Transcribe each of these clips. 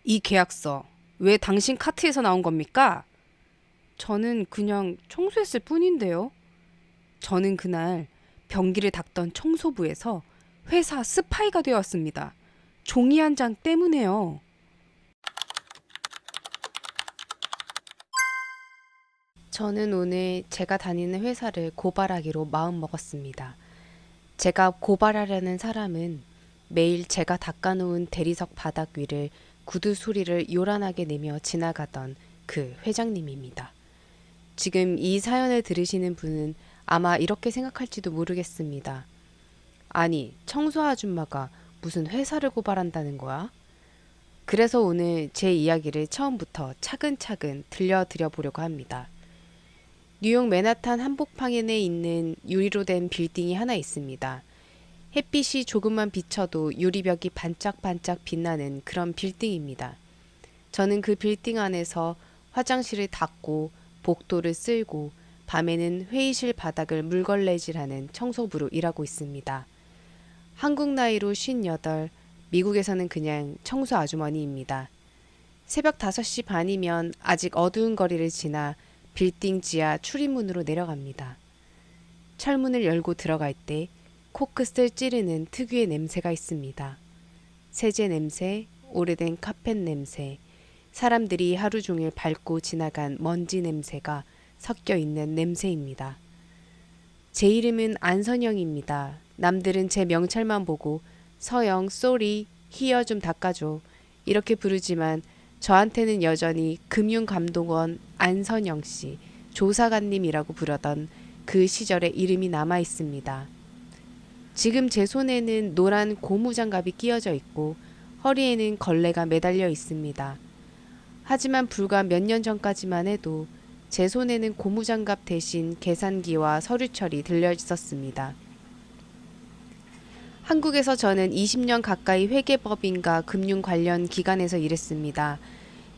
이 계약서 왜 당신 카트에서 나온 겁니까? 저는 그냥 청소했을 뿐인데요. 저는 그날 변기를 닦던 청소부에서 회사 스파이가 되었습니다. 종이 한 장 때문에요. 저는 오늘 제가 다니는 회사를 고발하기로 마음먹었습니다. 제가 고발하려는 사람은 매일 제가 닦아놓은 대리석 바닥 위를 구두 소리를 요란하게 내며 지나가던 그 회장님입니다. 지금 이 사연을 들으시는 분은 아마 이렇게 생각할지도 모르겠습니다. 아니, 청소 아줌마가 무슨 회사를 고발한다는 거야? 그래서 오늘 제 이야기를 처음부터 차근차근 들려드려 보려고 합니다. 뉴욕 맨하탄 한복판에 있는 유리로 된 빌딩이 하나 있습니다. 햇빛이 조금만 비쳐도 유리벽이 반짝반짝 빛나는 그런 빌딩입니다. 저는 그 빌딩 안에서 화장실을 닦고 복도를 쓸고 밤에는 회의실 바닥을 물걸레질하는 청소부로 일하고 있습니다. 한국 나이로 58, 미국에서는 그냥 청소 아주머니입니다. 새벽 5시 반이면 아직 어두운 거리를 지나 빌딩 지하 출입문으로 내려갑니다. 철문을 열고 들어갈 때 코끝을 찌르는 특유의 냄새가 있습니다. 세제 냄새, 오래된 카펫 냄새, 사람들이 하루 종일 밟고 지나간 먼지 냄새가 섞여 있는 냄새입니다. 제 이름은 안선영입니다. 남들은 제 명찰만 보고 서영, 쏘리, 희여 좀 닦아줘 이렇게 부르지만 저한테는 여전히 금융감독원 안선영 씨, 조사관님이라고 부르던 그 시절의 이름이 남아 있습니다. 지금 제 손에는 노란 고무장갑이 끼어져 있고 허리에는 걸레가 매달려 있습니다. 하지만 불과 몇 년 전까지만 해도 제 손에는 고무장갑 대신 계산기와 서류철이 들려 있었습니다. 한국에서 저는 20년 가까이 회계법인과 금융 관련 기관에서 일했습니다.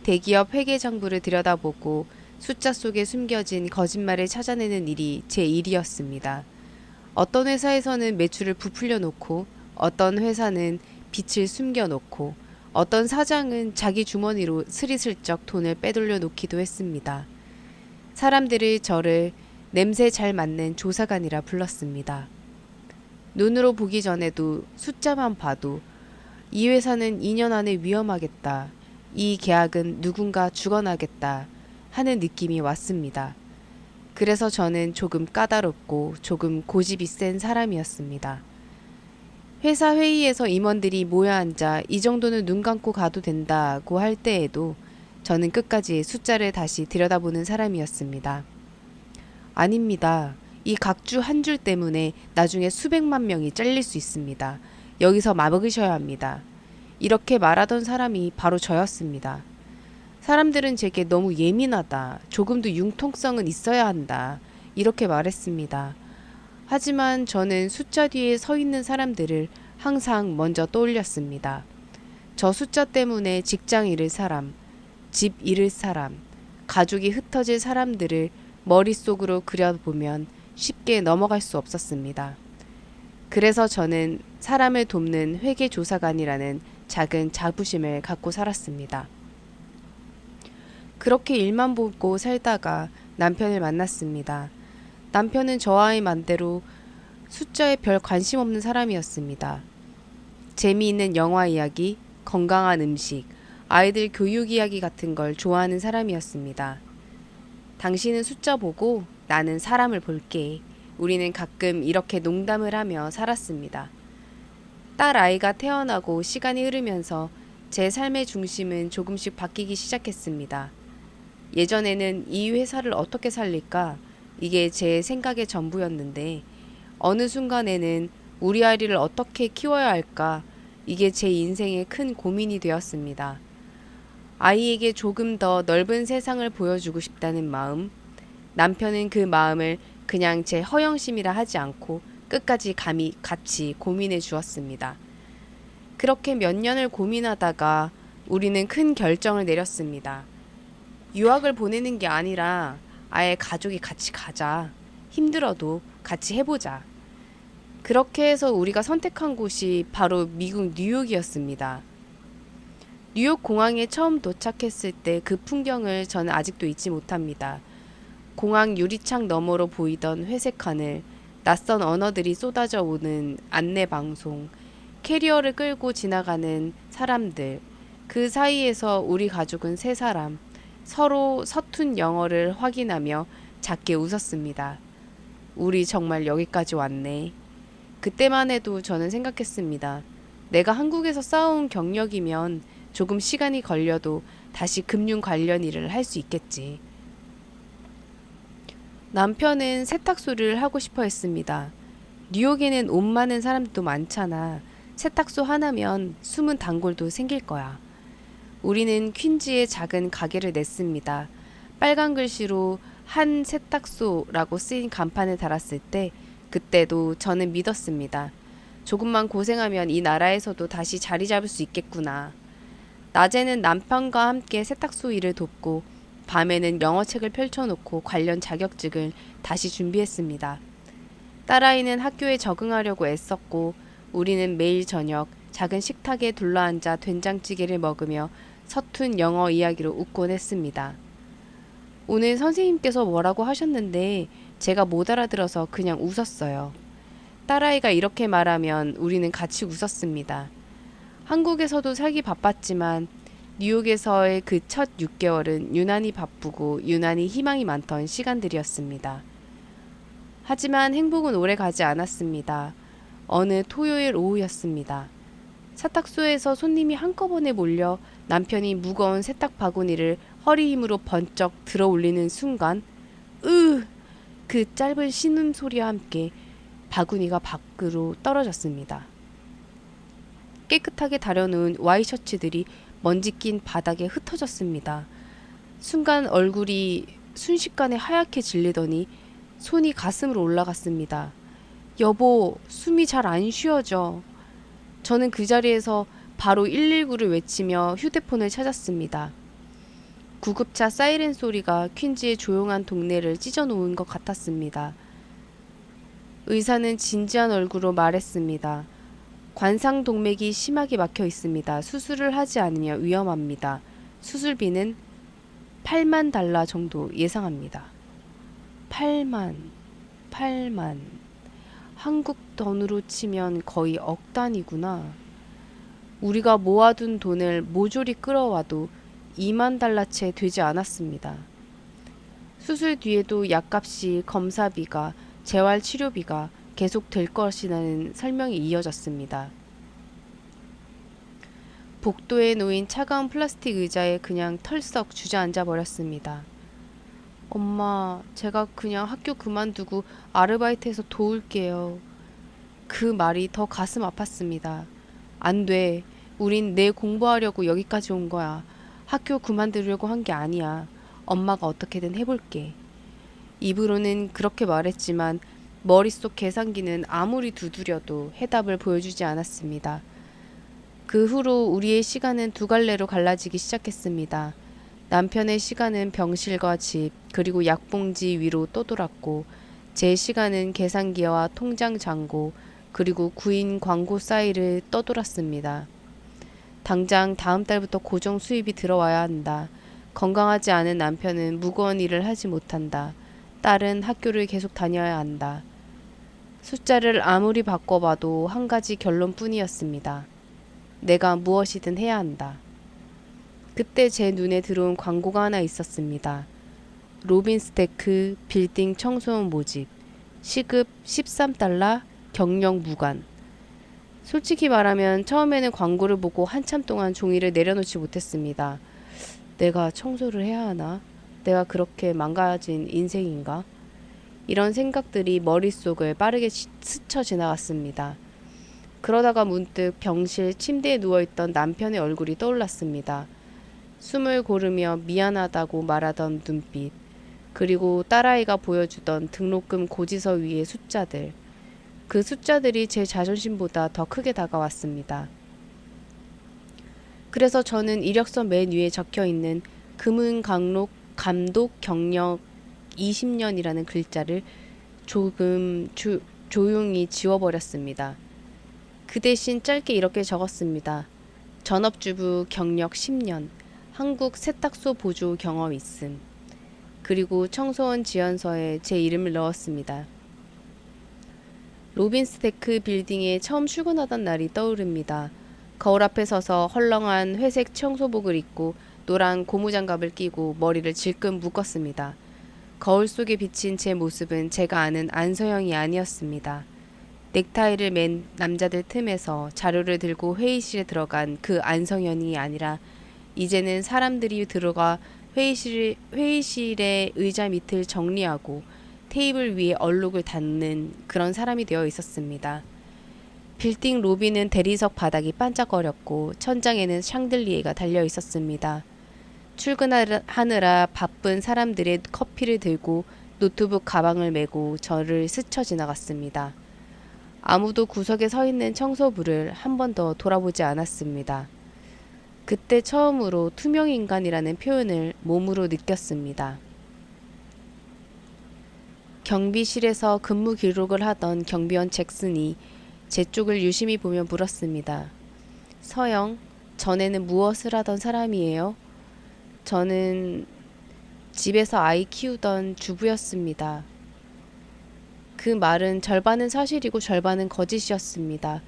대기업 회계 정보를 들여다보고 숫자 속에 숨겨진 거짓말을 찾아내는 일이 제 일이었습니다. 어떤 회사에서는 매출을 부풀려 놓고 어떤 회사는 빚을 숨겨 놓고 어떤 사장은 자기 주머니로 스리슬쩍 돈을 빼돌려 놓기도 했습니다. 사람들이 저를 냄새 잘 맡는 조사관이라 불렀습니다. 눈으로 보기 전에도 숫자만 봐도 이 회사는 2년 안에 위험하겠다. 이 계약은 누군가 죽어나겠다 하는 느낌이 왔습니다. 그래서 저는 조금 까다롭고 조금 고집이 센 사람이었습니다. 회사 회의에서 임원들이 모여 앉아 이 정도는 눈 감고 가도 된다고 할 때에도 저는 끝까지 숫자를 다시 들여다보는 사람이었습니다. 아닙니다. 이 각주 한 줄 때문에 나중에 수백만 명이 잘릴 수 있습니다. 여기서 맞으셔야 합니다. 이렇게 말하던 사람이 바로 저였습니다. 사람들은 제게 너무 예민하다. 조금 더 융통성은 있어야 한다. 이렇게 말했습니다. 하지만 저는 숫자 뒤에 서 있는 사람들을 항상 먼저 떠올렸습니다. 저 숫자 때문에 직장 잃을 사람, 집 잃을 사람, 가족이 흩어질 사람들을 머릿속으로 그려보면 쉽게 넘어갈 수 없었습니다. 그래서 저는 사람을 돕는 회계조사관이라는 작은 자부심을 갖고 살았습니다. 그렇게 일만 보고 살다가 남편을 만났습니다. 남편은 저와의 맘대로 숫자에 별 관심 없는 사람이었습니다. 재미있는 영화 이야기, 건강한 음식, 아이들 교육 이야기 같은 걸 좋아하는 사람이었습니다. 당신은 숫자 보고 나는 사람을 볼게. 우리는 가끔 이렇게 농담을 하며 살았습니다. 딸 아이가 태어나고 시간이 흐르면서 제 삶의 중심은 조금씩 바뀌기 시작했습니다. 예전에는 이 회사를 어떻게 살릴까? 이게 제 생각의 전부였는데 어느 순간에는 우리 아이를 어떻게 키워야 할까? 이게 제 인생의 큰 고민이 되었습니다. 아이에게 조금 더 넓은 세상을 보여주고 싶다는 마음, 남편은 그 마음을 그냥 제 허영심이라 하지 않고 끝까지 감히 같이 고민해 주었습니다. 그렇게 몇 년을 고민하다가 우리는 큰 결정을 내렸습니다. 유학을 보내는 게 아니라 아예 가족이 같이 가자. 힘들어도 같이 해보자. 그렇게 해서 우리가 선택한 곳이 바로 미국 뉴욕이었습니다. 뉴욕 공항에 처음 도착했을 때 그 풍경을 저는 아직도 잊지 못합니다. 공항 유리창 너머로 보이던 회색 하늘, 낯선 언어들이 쏟아져 오는 안내 방송, 캐리어를 끌고 지나가는 사람들, 그 사이에서 우리 가족은 세 사람, 서로 서툰 영어를 확인하며 작게 웃었습니다. 우리 정말 여기까지 왔네. 그때만 해도 저는 생각했습니다. 내가 한국에서 쌓아온 경력이면 조금 시간이 걸려도 다시 금융 관련 일을 할 수 있겠지. 남편은 세탁소를 하고 싶어 했습니다. 뉴욕에는 옷 많은 사람도 많잖아. 세탁소 하나면 숨은 단골도 생길 거야. 우리는 퀸즈에 작은 가게를 냈습니다. 빨간 글씨로 한 세탁소라고 쓰인 간판을 달았을 때 그때도 저는 믿었습니다. 조금만 고생하면 이 나라에서도 다시 자리 잡을 수 있겠구나. 낮에는 남편과 함께 세탁소 일을 돕고 밤에는 영어책을 펼쳐놓고 관련 자격증을 다시 준비했습니다. 딸아이는 학교에 적응하려고 애썼고 우리는 매일 저녁 작은 식탁에 둘러앉아 된장찌개를 먹으며 서툰 영어 이야기로 웃곤 했습니다. 오늘 선생님께서 뭐라고 하셨는데 제가 못 알아들어서 그냥 웃었어요. 딸아이가 이렇게 말하면 우리는 같이 웃었습니다. 한국에서도 살기 바빴지만 뉴욕에서의 그 첫 6개월은 유난히 바쁘고 유난히 희망이 많던 시간들이었습니다. 하지만 행복은 오래 가지 않았습니다. 어느 토요일 오후였습니다. 세탁소에서 손님이 한꺼번에 몰려 남편이 무거운 세탁 바구니를 허리 힘으로 번쩍 들어 올리는 순간 그 짧은 신음소리와 함께 바구니가 밖으로 떨어졌습니다. 깨끗하게 다려놓은 와이셔츠들이 먼지 낀 바닥에 흩어졌습니다. 순간 얼굴이 순식간에 하얗게 질리더니 손이 가슴으로 올라갔습니다. 여보, 숨이 잘 안 쉬어져. 저는 그 자리에서 바로 119를 외치며 휴대폰을 찾았습니다. 구급차 사이렌 소리가 퀸즈의 조용한 동네를 찢어놓은 것 같았습니다. 의사는 진지한 얼굴로 말했습니다. 관상동맥이 심하게 막혀 있습니다. 수술을 하지 않으면 위험합니다. 수술비는 $80,000 정도 예상합니다. 8만. 한국 돈으로 치면 거의 억 단위구나. 우리가 모아둔 돈을 모조리 끌어와도 $20,000채 되지 않았습니다. 수술 뒤에도 약값이, 검사비가, 재활치료비가 계속 될 것이라는 설명이 이어졌습니다. 복도에 놓인 차가운 플라스틱 의자에 그냥 털썩 주저앉아 버렸습니다. 엄마, 제가 그냥 학교 그만두고 아르바이트해서 도울게요. 그 말이 더 가슴 아팠습니다. 안 돼. 우린 내 공부하려고 여기까지 온 거야. 학교 그만두려고 한 게 아니야. 엄마가 어떻게든 해볼게. 입으로는 그렇게 말했지만 머릿속 계산기는 아무리 두드려도 해답을 보여주지 않았습니다. 그 후로 우리의 시간은 두 갈래로 갈라지기 시작했습니다. 남편의 시간은 병실과 집, 그리고 약봉지 위로 떠돌았고, 제 시간은 계산기와 통장 잔고, 그리고 구인 광고 사이를 떠돌았습니다. 당장 다음 달부터 고정 수입이 들어와야 한다. 건강하지 않은 남편은 무거운 일을 하지 못한다. 딸은 학교를 계속 다녀야 한다. 숫자를 아무리 바꿔봐도 한 가지 결론뿐이었습니다. 내가 무엇이든 해야 한다. 그때 제 눈에 들어온 광고가 하나 있었습니다. 로빈스테크 빌딩 청소원 모집, 시급 $13, 경력 무관. 솔직히 말하면 처음에는 광고를 보고 한참 동안 종이를 내려놓지 못했습니다. 내가 청소를 해야 하나? 내가 그렇게 망가진 인생인가? 이런 생각들이 머릿속을 빠르게 스쳐 지나갔습니다. 그러다가 문득 병실 침대에 누워있던 남편의 얼굴이 떠올랐습니다. 숨을 고르며 미안하다고 말하던 눈빛, 그리고 딸아이가 보여주던 등록금 고지서 위의 숫자들. 그 숫자들이 제 자존심보다 더 크게 다가왔습니다. 그래서 저는 이력서 맨 위에 적혀있는 금은강록 감독 경력 20년이라는 글자를 조용히 지워버렸습니다. 그 대신 짧게 이렇게 적었습니다. 전업주부 경력 10년, 한국 세탁소 보조 경험 있음. 그리고 청소원 지원서에 제 이름을 넣었습니다. 로빈스테크 빌딩에 처음 출근하던 날이 떠오릅니다. 거울 앞에 서서 헐렁한 회색 청소복을 입고 노란 고무장갑을 끼고 머리를 질끈 묶었습니다. 거울 속에 비친 제 모습은 제가 아는 안서영이 아니었습니다. 넥타이를 맨 남자들 틈에서 자료를 들고 회의실에 들어간 그 안성현이 아니라 이제는 사람들이 들어가 회의실의 의자 밑을 정리하고 테이블 위에 얼룩을 닿는 그런 사람이 되어 있었습니다. 빌딩 로비는 대리석 바닥이 반짝거렸고 천장에는 샹들리에가 달려 있었습니다. 출근하느라 바쁜 사람들의 커피를 들고 노트북 가방을 메고 저를 스쳐 지나갔습니다. 아무도 구석에 서 있는 청소부를 한 번 더 돌아보지 않았습니다. 그때 처음으로 투명인간이라는 표현을 몸으로 느꼈습니다. 경비실에서 근무 기록을 하던 경비원 잭슨이 제 쪽을 유심히 보며 물었습니다. 서영, 전에는 무엇을 하던 사람이에요? 저는 집에서 아이 키우던 주부였습니다. 그 말은 절반은 사실이고 절반은 거짓이었습니다.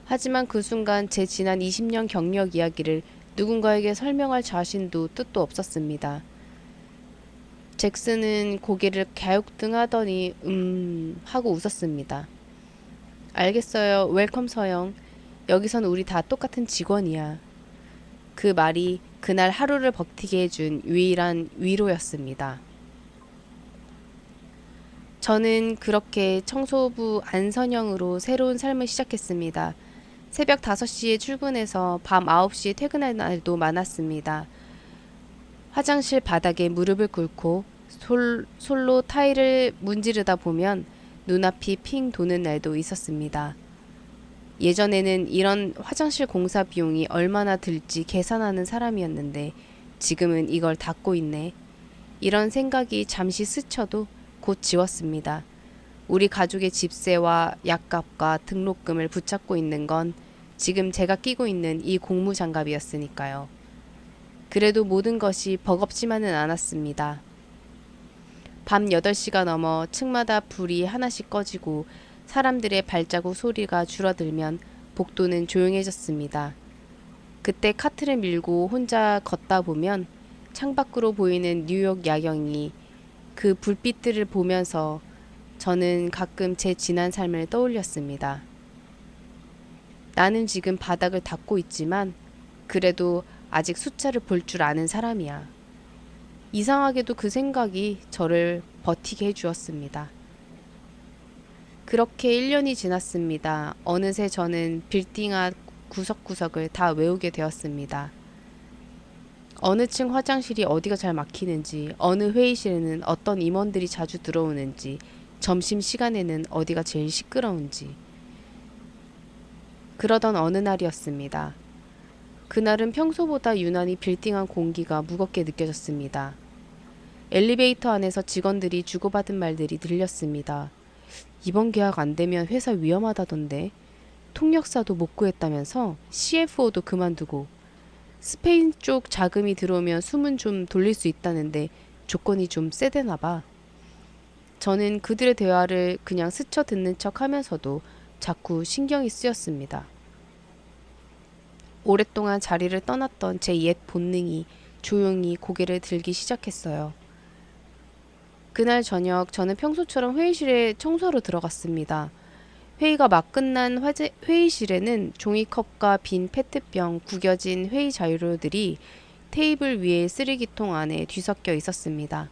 하지만 그 순간 제 지난 20년 경력 이야기를 누군가에게 설명할 자신도 뜻도 없었습니다. 잭슨은 고개를 갸웃등하더니 하고 웃었습니다. 알겠어요. 웰컴 서영. 여기선 우리 다 똑같은 직원이야. 그 말이 그날 하루를 버티게 해준 유일한 위로였습니다. 저는 그렇게 청소부 안선영으로 새로운 삶을 시작했습니다. 새벽 5시에 출근해서 밤 9시에 퇴근할 날도 많았습니다. 화장실 바닥에 무릎을 꿇고 솔로 타일을 문지르다 보면 눈앞이 핑 도는 날도 있었습니다. 예전에는 이런 화장실 공사 비용이 얼마나 들지 계산하는 사람이었는데 지금은 이걸 닫고 있네. 이런 생각이 잠시 스쳐도 곧 지웠습니다. 우리 가족의 집세와 약값과 등록금을 붙잡고 있는 건 지금 제가 끼고 있는 이 고무장갑이었으니까요. 그래도 모든 것이 버겁지만은 않았습니다. 밤 8시가 넘어 층마다 불이 하나씩 꺼지고 사람들의 발자국 소리가 줄어들면 복도는 조용해졌습니다. 그때 카트를 밀고 혼자 걷다 보면 창밖으로 보이는 뉴욕 야경이 그 불빛들을 보면서 저는 가끔 제 지난 삶을 떠올렸습니다. 나는 지금 바닥을 닦고 있지만 그래도 아직 숫자를 볼 줄 아는 사람이야. 이상하게도 그 생각이 저를 버티게 해주었습니다. 그렇게 1년이 지났습니다. 어느새 저는 빌딩 앞 구석구석을 다 외우게 되었습니다. 어느 층 화장실이 어디가 잘 막히는지, 어느 회의실에는 어떤 임원들이 자주 들어오는지, 점심시간에는 어디가 제일 시끄러운지. 그러던 어느 날이었습니다. 그날은 평소보다 유난히 빌딩 안 공기가 무겁게 느껴졌습니다. 엘리베이터 안에서 직원들이 주고받은 말들이 들렸습니다. 이번 계약 안 되면 회사 위험하다던데. 통역사도 못 구했다면서 CFO도 그만두고 스페인 쪽 자금이 들어오면 숨은 좀 돌릴 수 있다는데 조건이 좀 세대나 봐. 저는 그들의 대화를 그냥 스쳐 듣는 척 하면서도 자꾸 신경이 쓰였습니다. 오랫동안 자리를 떠났던 제 옛 본능이 조용히 고개를 들기 시작했어요. 그날 저녁 저는 평소처럼 회의실에 청소하러 들어갔습니다. 회의가 막 끝난 회의실에는 종이컵과 빈 페트병, 구겨진 회의 자료들이 테이블 위에 쓰레기통 안에 뒤섞여 있었습니다.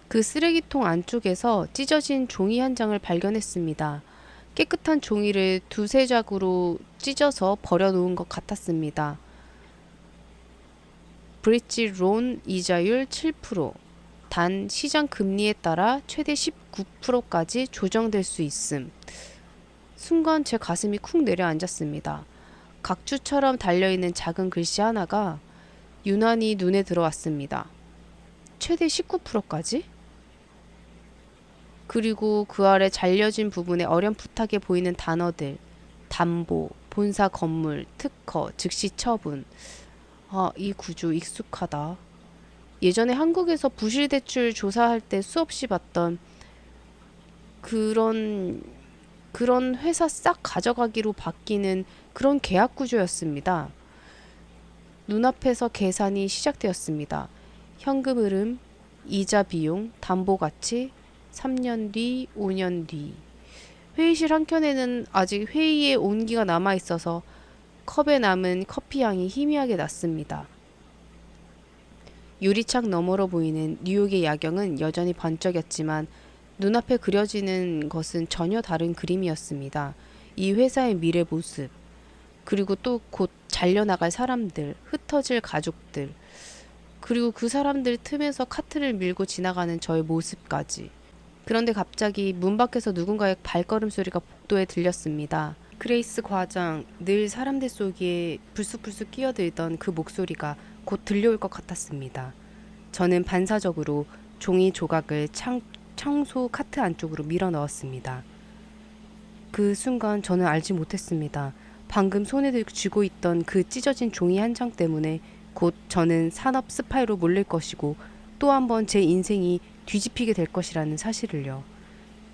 그 쓰레기통 안쪽에서 찢어진 종이 한 장을 발견했습니다. 깨끗한 종이를 두세 장으로 찢어서 버려놓은 것 같았습니다. 브릿지 론 이자율 7%, 단 시장 금리에 따라 최대 19%까지 조정될 수 있음. 순간 제 가슴이 쿵 내려앉았습니다. 각주처럼 달려있는 작은 글씨 하나가 유난히 눈에 들어왔습니다. 최대 19%까지? 그리고 그 아래 잘려진 부분에 어렴풋하게 보이는 단어들, 담보, 본사 건물, 특허, 즉시 처분. 아, 이 구조 익숙하다. 예전에 한국에서 부실대출 조사할 때 수없이 봤던 그런 회사 싹 가져가기로 바뀌는 그런 계약 구조였습니다. 눈앞에서 계산이 시작되었습니다. 현금 흐름, 이자 비용, 담보 가치, 3년 뒤, 5년 뒤. 회의실 한켠에는 아직 회의의 온기가 남아 있어서 컵에 남은 커피 향이 희미하게 났습니다. 유리창 너머로 보이는 뉴욕의 야경은 여전히 번쩍였지만 눈앞에 그려지는 것은 전혀 다른 그림이었습니다. 이 회사의 미래 모습, 그리고 또 곧 잘려나갈 사람들, 흩어질 가족들, 그리고 그 사람들 틈에서 카트를 밀고 지나가는 저의 모습까지. 그런데 갑자기 문 밖에서 누군가의 발걸음 소리가 복도에 들렸습니다. 그레이스 과장, 늘 사람들 속에 불쑥불쑥 끼어들던 그 목소리가 곧 들려올 것 같았습니다. 저는 반사적으로 종이 조각을 청소 카트 안쪽으로 밀어 넣었습니다. 그 순간 저는 알지 못했습니다. 방금 손에 쥐고 있던 그 찢어진 종이 한 장 때문에 곧 저는 산업 스파이로 몰릴 것이고 또 한 번 제 인생이 뒤집히게 될 것이라는 사실을요.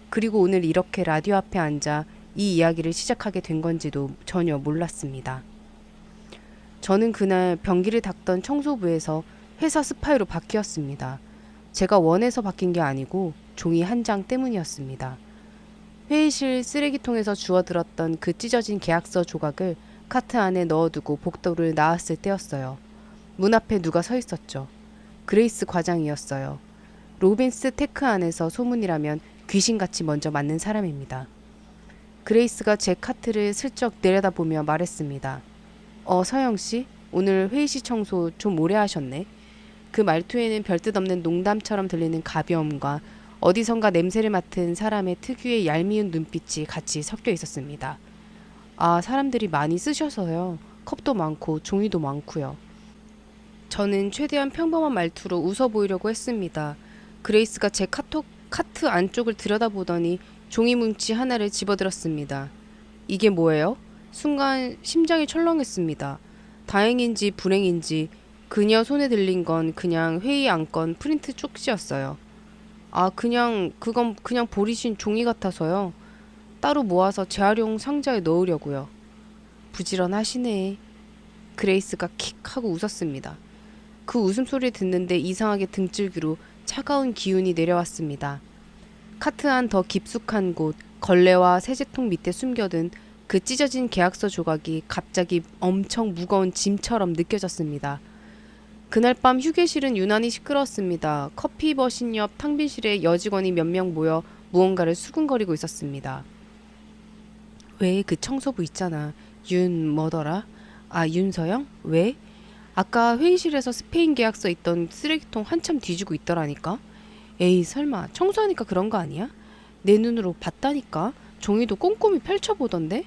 그리고 오늘 이렇게 라디오 앞에 앉아 이 이야기를 시작하게 된 건지도 전혀 몰랐습니다. 저는 그날 변기를 닦던 청소부에서 회사 스파이로 바뀌었습니다. 제가 원해서 바뀐 게 아니고 종이 한 장 때문이었습니다. 회의실 쓰레기통에서 주워들었던 그 찢어진 계약서 조각을 카트 안에 넣어두고 복도를 나왔을 때였어요. 문 앞에 누가 서 있었죠. 그레이스 과장이었어요. 로빈스 테크 안에서 소문이라면 귀신같이 먼저 맞는 사람입니다. 그레이스가 제 카트를 슬쩍 내려다보며 말했습니다. 서영씨, 오늘 회의실 청소 좀 오래 하셨네. 그 말투에는 별뜻 없는 농담처럼 들리는 가벼움과 어디선가 냄새를 맡은 사람의 특유의 얄미운 눈빛이 같이 섞여 있었습니다. 아, 사람들이 많이 쓰셔서요. 컵도 많고 종이도 많고요. 저는 최대한 평범한 말투로 웃어 보이려고 했습니다. 그레이스가 제 카트 안쪽을 들여다보더니 종이 뭉치 하나를 집어들었습니다. 이게 뭐예요? 순간 심장이 철렁했습니다. 다행인지 불행인지 그녀 손에 들린 건 그냥 회의 안건 프린트 쪽지였어요. 아, 그건 그냥 버리신 종이 같아서요. 따로 모아서 재활용 상자에 넣으려고요. 부지런하시네. 그레이스가 킥 하고 웃었습니다. 그 웃음소리 듣는데 이상하게 등줄기로 차가운 기운이 내려왔습니다. 카트 안 더 깊숙한 곳, 걸레와 세제통 밑에 숨겨둔 그 찢어진 계약서 조각이 갑자기 엄청 무거운 짐처럼 느껴졌습니다. 그날 밤 휴게실은 유난히 시끄러웠습니다. 커피 머신 옆 탕비실에 여직원이 몇 명 모여 무언가를 수군거리고 있었습니다. 왜 그 청소부 있잖아. 뭐더라? 아, 윤서영? 왜? 아까 회의실에서 스페인 계약서 있던 쓰레기통 한참 뒤지고 있더라니까. 에이, 설마 청소하니까 그런 거 아니야? 내 눈으로 봤다니까. 종이도 꼼꼼히 펼쳐보던데.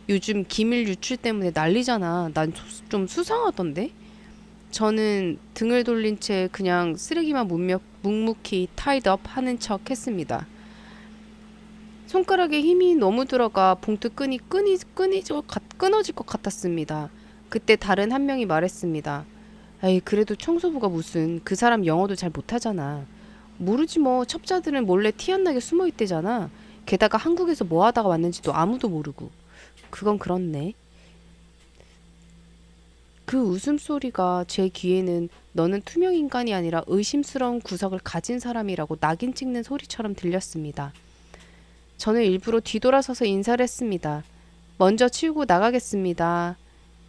요즘 기밀 유출 때문에 난리잖아. 난 좀 수상하던데. 저는 등을 돌린 채 그냥 쓰레기만 묵묵히 타이드업 하는 척 했습니다. 손가락에 힘이 너무 들어가 봉투 끈이 끊어질 것 같았습니다. 그때 다른 한 명이 말했습니다. 에이, 그래도 청소부가 무슨, 그 사람 영어도 잘 못하잖아. 모르지 뭐, 첩자들은 몰래 티 안 나게 숨어 있대잖아. 게다가 한국에서 뭐 하다가 왔는지도 아무도 모르고. 그건 그렇네. 그 웃음소리가 제 귀에는 너는 투명 인간이 아니라 의심스러운 구석을 가진 사람이라고 낙인 찍는 소리처럼 들렸습니다. 저는 일부러 뒤돌아서서 인사를 했습니다. 먼저 치우고 나가겠습니다.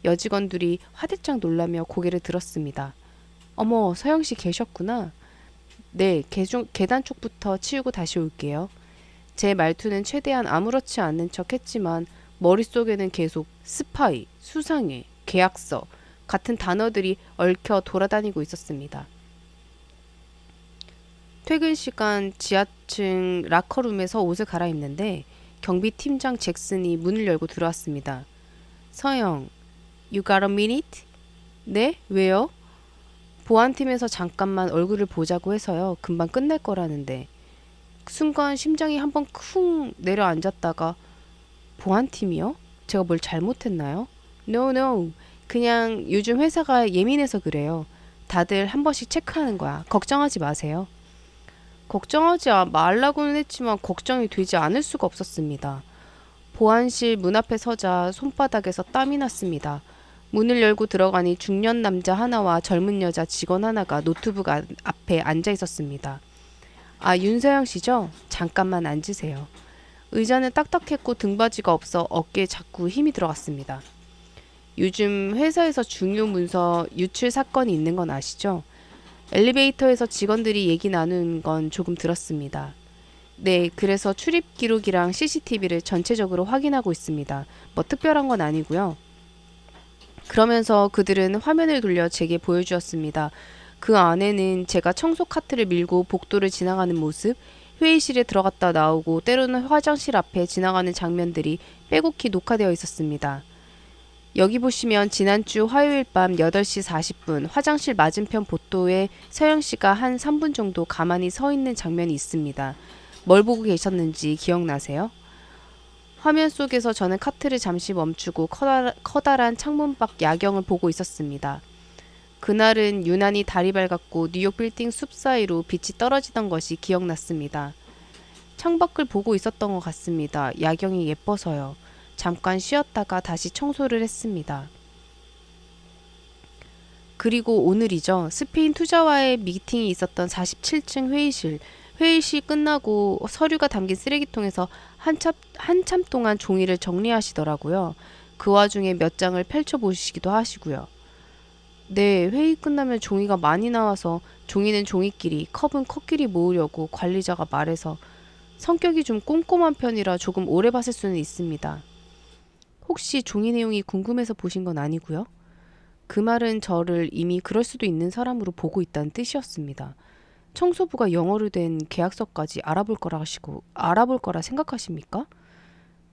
여직원들이 화들짝 놀라며 고개를 들었습니다. 어머, 서영씨 계셨구나. 네, 계단 쪽부터 치우고 다시 올게요. 제 말투는 최대한 아무렇지 않은 척 했지만 머릿속에는 계속 스파이, 수상해, 계약서 같은 단어들이 얽혀 돌아다니고 있었습니다. 퇴근 시간 지하층 라커룸에서 옷을 갈아입는데 경비팀장 잭슨이 문을 열고 들어왔습니다. 서영, you got a minute? 네? 왜요? 보안팀에서 잠깐만 얼굴을 보자고 해서요. 금방 끝날 거라는데. 순간 심장이 한번 쿵 내려앉았다가 보안팀이요? 제가 뭘 잘못했나요? No, no. 그냥 요즘 회사가 예민해서 그래요. 다들 한 번씩 체크하는 거야. 걱정하지 마세요. 걱정하지 말라고는 했지만 걱정이 되지 않을 수가 없었습니다. 보안실 문 앞에 서자 손바닥에서 땀이 났습니다. 문을 열고 들어가니 중년 남자 하나와 젊은 여자 직원 하나가 노트북 앞에 앉아 있었습니다. 아, 윤서영 씨죠? 잠깐만 앉으세요. 의자는 딱딱했고 등받이가 없어 어깨에 자꾸 힘이 들어갔습니다. 요즘 회사에서 중요 문서 유출 사건이 있는 건 아시죠? 엘리베이터에서 직원들이 얘기 나눈 건 조금 들었습니다. 네, 그래서 출입 기록이랑 CCTV를 전체적으로 확인하고 있습니다. 뭐 특별한 건 아니고요. 그러면서 그들은 화면을 돌려 제게 보여주었습니다. 그 안에는 제가 청소 카트를 밀고 복도를 지나가는 모습, 회의실에 들어갔다 나오고 때로는 화장실 앞에 지나가는 장면들이 빼곡히 녹화되어 있었습니다. 여기 보시면 지난주 화요일 밤 8시 40분 화장실 맞은편 복도에 서영 씨가 한 3분 정도 가만히 서 있는 장면이 있습니다. 뭘 보고 계셨는지 기억나세요? 화면 속에서 저는 카트를 잠시 멈추고 커다란 창문 밖 야경을 보고 있었습니다. 그날은 유난히 달이 밝았고 뉴욕 빌딩 숲 사이로 빛이 떨어지던 것이 기억났습니다. 창밖을 보고 있었던 것 같습니다. 야경이 예뻐서요. 잠깐 쉬었다가 다시 청소를 했습니다. 그리고 오늘이죠. 스페인 투자와의 미팅이 있었던 47층 회의실. 회의실 끝나고 서류가 담긴 쓰레기통에서 한참 동안 종이를 정리하시더라고요. 그 와중에 몇 장을 펼쳐보시기도 하시고요. 네, 회의 끝나면 종이가 많이 나와서 종이는 종이끼리, 컵은 컵끼리 모으려고 관리자가 말해서 성격이 좀 꼼꼼한 편이라 조금 오래 봤을 수는 있습니다. 혹시 종이 내용이 궁금해서 보신 건 아니고요? 그 말은 저를 이미 그럴 수도 있는 사람으로 보고 있다는 뜻이었습니다. 청소부가 영어로 된 계약서까지 알아볼 거라 생각하십니까?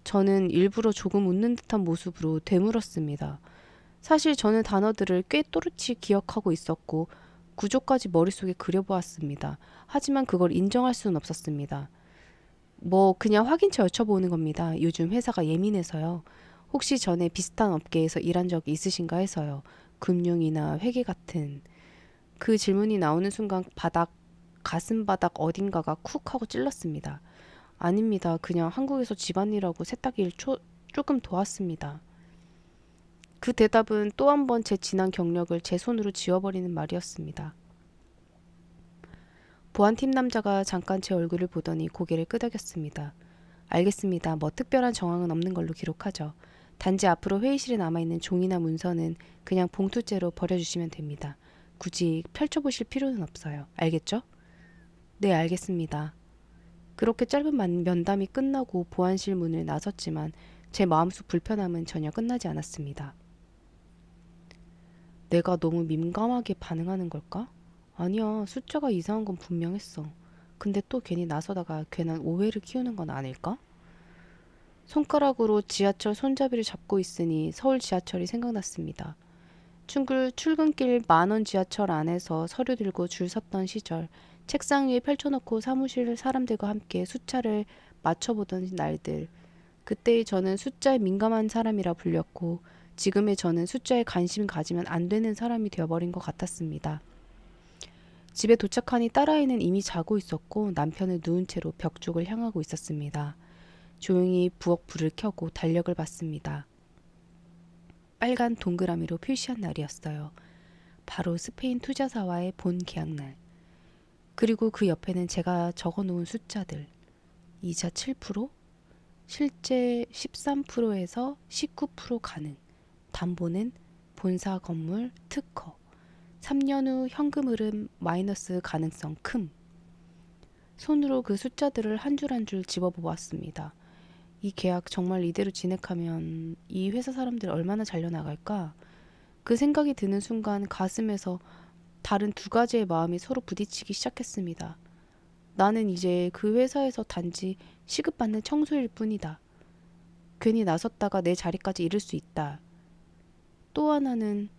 저는 일부러 조금 웃는 듯한 모습으로 되물었습니다. 사실 저는 단어들을 꽤 또렷이 기억하고 있었고 구조까지 머릿속에 그려보았습니다. 하지만 그걸 인정할 수는 없었습니다. 뭐 그냥 확인처 여쭤보는 겁니다. 요즘 회사가 예민해서요. 혹시 전에 비슷한 업계에서 일한 적이 있으신가 해서요. 금융이나 회계 같은. 그 질문이 나오는 순간 가슴바닥 어딘가가 쿡 하고 찔렀습니다. 아닙니다. 그냥 한국에서 집안일하고 세탁일 조금 도왔습니다. 그 대답은 또 한 번 제 지난 경력을 제 손으로 지워버리는 말이었습니다. 보안팀 남자가 잠깐 제 얼굴을 보더니 고개를 끄덕였습니다. 알겠습니다. 뭐 특별한 정황은 없는 걸로 기록하죠. 단지 앞으로 회의실에 남아있는 종이나 문서는 그냥 봉투째로 버려주시면 됩니다. 굳이 펼쳐보실 필요는 없어요. 알겠죠? 네, 알겠습니다. 그렇게 짧은 면담이 끝나고 보안실 문을 나섰지만 제 마음속 불편함은 전혀 끝나지 않았습니다. 내가 너무 민감하게 반응하는 걸까? 아니야, 숫자가 이상한 건 분명했어. 근데 또 괜히 나서다가 괜한 오해를 키우는 건 아닐까? 손가락으로 지하철 손잡이를 잡고 있으니 서울 지하철이 생각났습니다. 출근길 만원 지하철 안에서 서류 들고 줄 섰던 시절, 책상 위에 펼쳐놓고 사무실 사람들과 함께 숫자를 맞춰보던 날들. 그때의 저는 숫자에 민감한 사람이라 불렸고 지금의 저는 숫자에 관심 가지면 안 되는 사람이 되어버린 것 같았습니다. 집에 도착하니 딸아이는 이미 자고 있었고 남편은 누운 채로 벽 쪽을 향하고 있었습니다. 조용히 부엌 불을 켜고 달력을 봤습니다. 빨간 동그라미로 표시한 날이었어요. 바로 스페인 투자사와의 본 계약날. 그리고 그 옆에는 제가 적어놓은 숫자들. 이자 7%? 실제 13%에서 19% 가능. 담보는 본사 건물 특허. 3년 후 현금 흐름 마이너스 가능성 큼. 손으로 그 숫자들을 한 줄 한 줄 집어보았습니다. 이 계약 정말 이대로 진행하면 이 회사 사람들 얼마나 잘려나갈까? 그 생각이 드는 순간 가슴에서 다른 두 가지의 마음이 서로 부딪히기 시작했습니다. 나는 이제 그 회사에서 단지 시급받는 청소일 뿐이다. 괜히 나섰다가 내 자리까지 잃을 수 있다. 또 하나는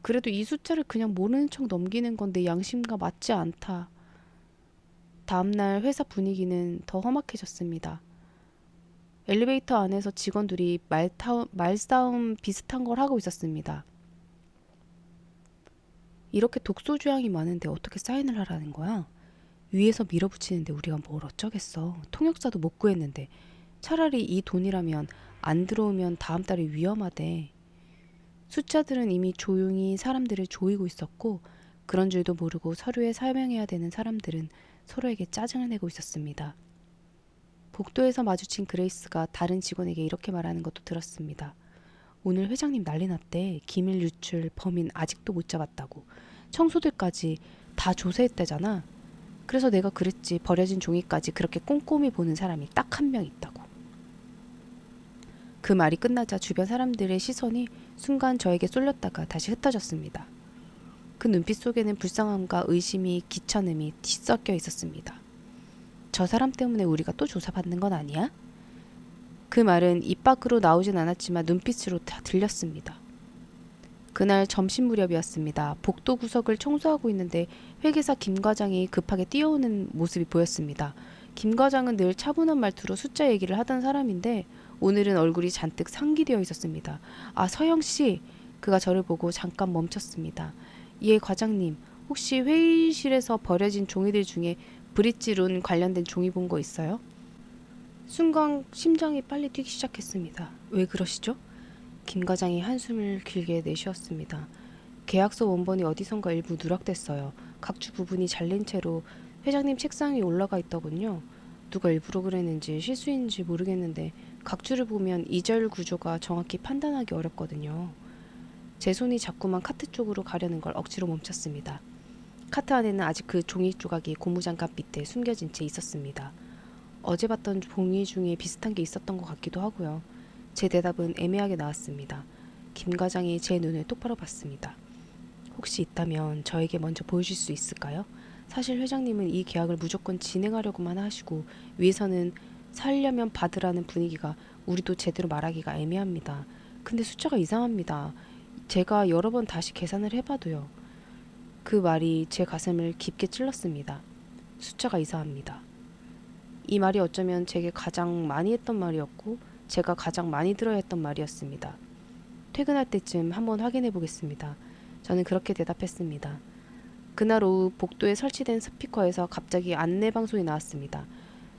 그래도 이 숫자를 그냥 모르는 척 넘기는 건 내 양심과 맞지 않다. 다음날 회사 분위기는 더 험악해졌습니다. 엘리베이터 안에서 직원들이 말싸움 비슷한 걸 하고 있었습니다. 이렇게 독소 조항이 많은데 어떻게 사인을 하라는 거야? 위에서 밀어붙이는데 우리가 뭘 어쩌겠어. 통역사도 못 구했는데. 차라리 이 돈이라면 안 들어오면 다음 달에 위험하대. 숫자들은 이미 조용히 사람들을 조이고 있었고 그런 줄도 모르고 서류에 설명해야 되는 사람들은 서로에게 짜증을 내고 있었습니다. 복도에서 마주친 그레이스가 다른 직원에게 이렇게 말하는 것도 들었습니다. 오늘 회장님 난리 났대. 기밀 유출 범인 아직도 못 잡았다고. 청소들까지 다 조사했대잖아. 그래서 내가 그랬지. 버려진 종이까지 그렇게 꼼꼼히 보는 사람이 딱 한 명 있다고. 그 말이 끝나자 주변 사람들의 시선이 순간 저에게 쏠렸다가 다시 흩어졌습니다. 그 눈빛 속에는 불쌍함과 의심이 귀찮음이 뒤섞여 있었습니다. 저 사람 때문에 우리가 또 조사받는 건 아니야? 그 말은 입 밖으로 나오진 않았지만 눈빛으로 다 들렸습니다. 그날 점심 무렵이었습니다. 복도 구석을 청소하고 있는데 회계사 김 과장이 급하게 뛰어오는 모습이 보였습니다. 김 과장은 늘 차분한 말투로 숫자 얘기를 하던 사람인데 오늘은 얼굴이 잔뜩 상기되어 있었습니다. 아, 서영 씨. 그가 저를 보고 잠깐 멈췄습니다. 예, 과장님. 혹시 회의실에서 버려진 종이들 중에 브릿지론 관련된 종이 본 거 있어요? 순간 심장이 빨리 뛰기 시작했습니다. 왜 그러시죠? 김 과장이 한숨을 길게 내쉬었습니다. 계약서 원본이 어디선가 일부 누락됐어요. 각주 부분이 잘린 채로 회장님 책상 위에 올라가 있더군요. 누가 일부러 그랬는지 실수인지 모르겠는데 각주를 보면 이절 구조가 정확히 판단하기 어렵거든요. 제 손이 자꾸만 카트 쪽으로 가려는 걸 억지로 멈췄습니다. 카트 안에는 아직 그 종이 조각이 고무장갑 밑에 숨겨진 채 있었습니다. 어제 봤던 종이 중에 비슷한 게 있었던 것 같기도 하고요. 제 대답은 애매하게 나왔습니다. 김 과장이 제 눈을 똑바로 봤습니다. 혹시 있다면 저에게 먼저 보여줄 수 있을까요? 사실 회장님은 이 계약을 무조건 진행하려고만 하시고 위에서는 살려면 받으라는 분위기가 우리도 제대로 말하기가 애매합니다. 근데 숫자가 이상합니다. 제가 여러 번 다시 계산을 해봐도요. 그 말이 제 가슴을 깊게 찔렀습니다. 숫자가 이상합니다. 이 말이 어쩌면 제게 가장 많이 했던 말이었고 제가 가장 많이 들어야 했던 말이었습니다. 퇴근할 때쯤 한번 확인해 보겠습니다. 저는 그렇게 대답했습니다. 그날 오후 복도에 설치된 스피커에서 갑자기 안내방송이 나왔습니다.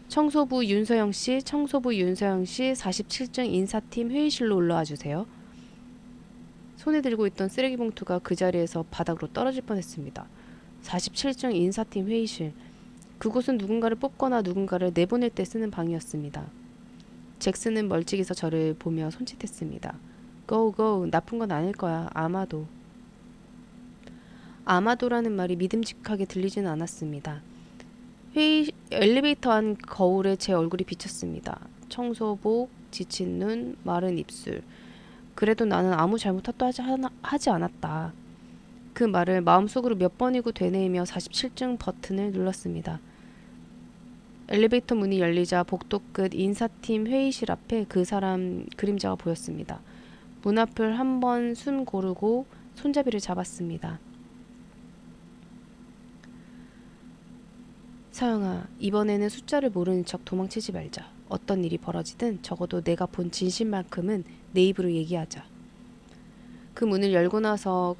청소부 윤서영 씨, 47층 인사팀 회의실로 올라와 주세요. 손에 들고 있던 쓰레기 봉투가 그 자리에서 바닥으로 떨어질 뻔했습니다. 47층 인사팀 회의실. 그곳은 누군가를 뽑거나 누군가를 내보낼 때 쓰는 방이었습니다. 잭슨은 멀찍이서 저를 보며 손짓했습니다. Go, go. 나쁜 건 아닐 거야. 아마도. 아마도라는 말이 믿음직하게 들리지는 않았습니다. 엘리베이터 안 거울에 제 얼굴이 비쳤습니다. 청소복, 지친 눈, 마른 입술. 그래도 나는 아무 잘못도 하지 않았다. 그 말을 마음속으로 몇 번이고 되뇌이며 47층 버튼을 눌렀습니다. 엘리베이터 문이 열리자 복도 끝 인사팀 회의실 앞에 그 사람 그림자가 보였습니다. 문 앞을 한번 숨 고르고 손잡이를 잡았습니다. 서영아, 이번에는 숫자를 모르는 척 도망치지 말자. 어떤 일이 벌어지든 적어도 내가 본 진실만큼은 내 입으로 얘기하자. 그 문을 열고 나서